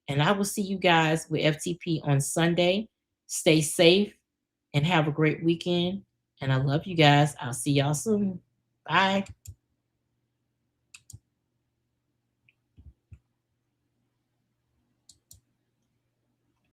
And I will see you guys with FTP on Sunday. Stay safe and have a great weekend. And I love you guys. I'll see y'all soon. Bye.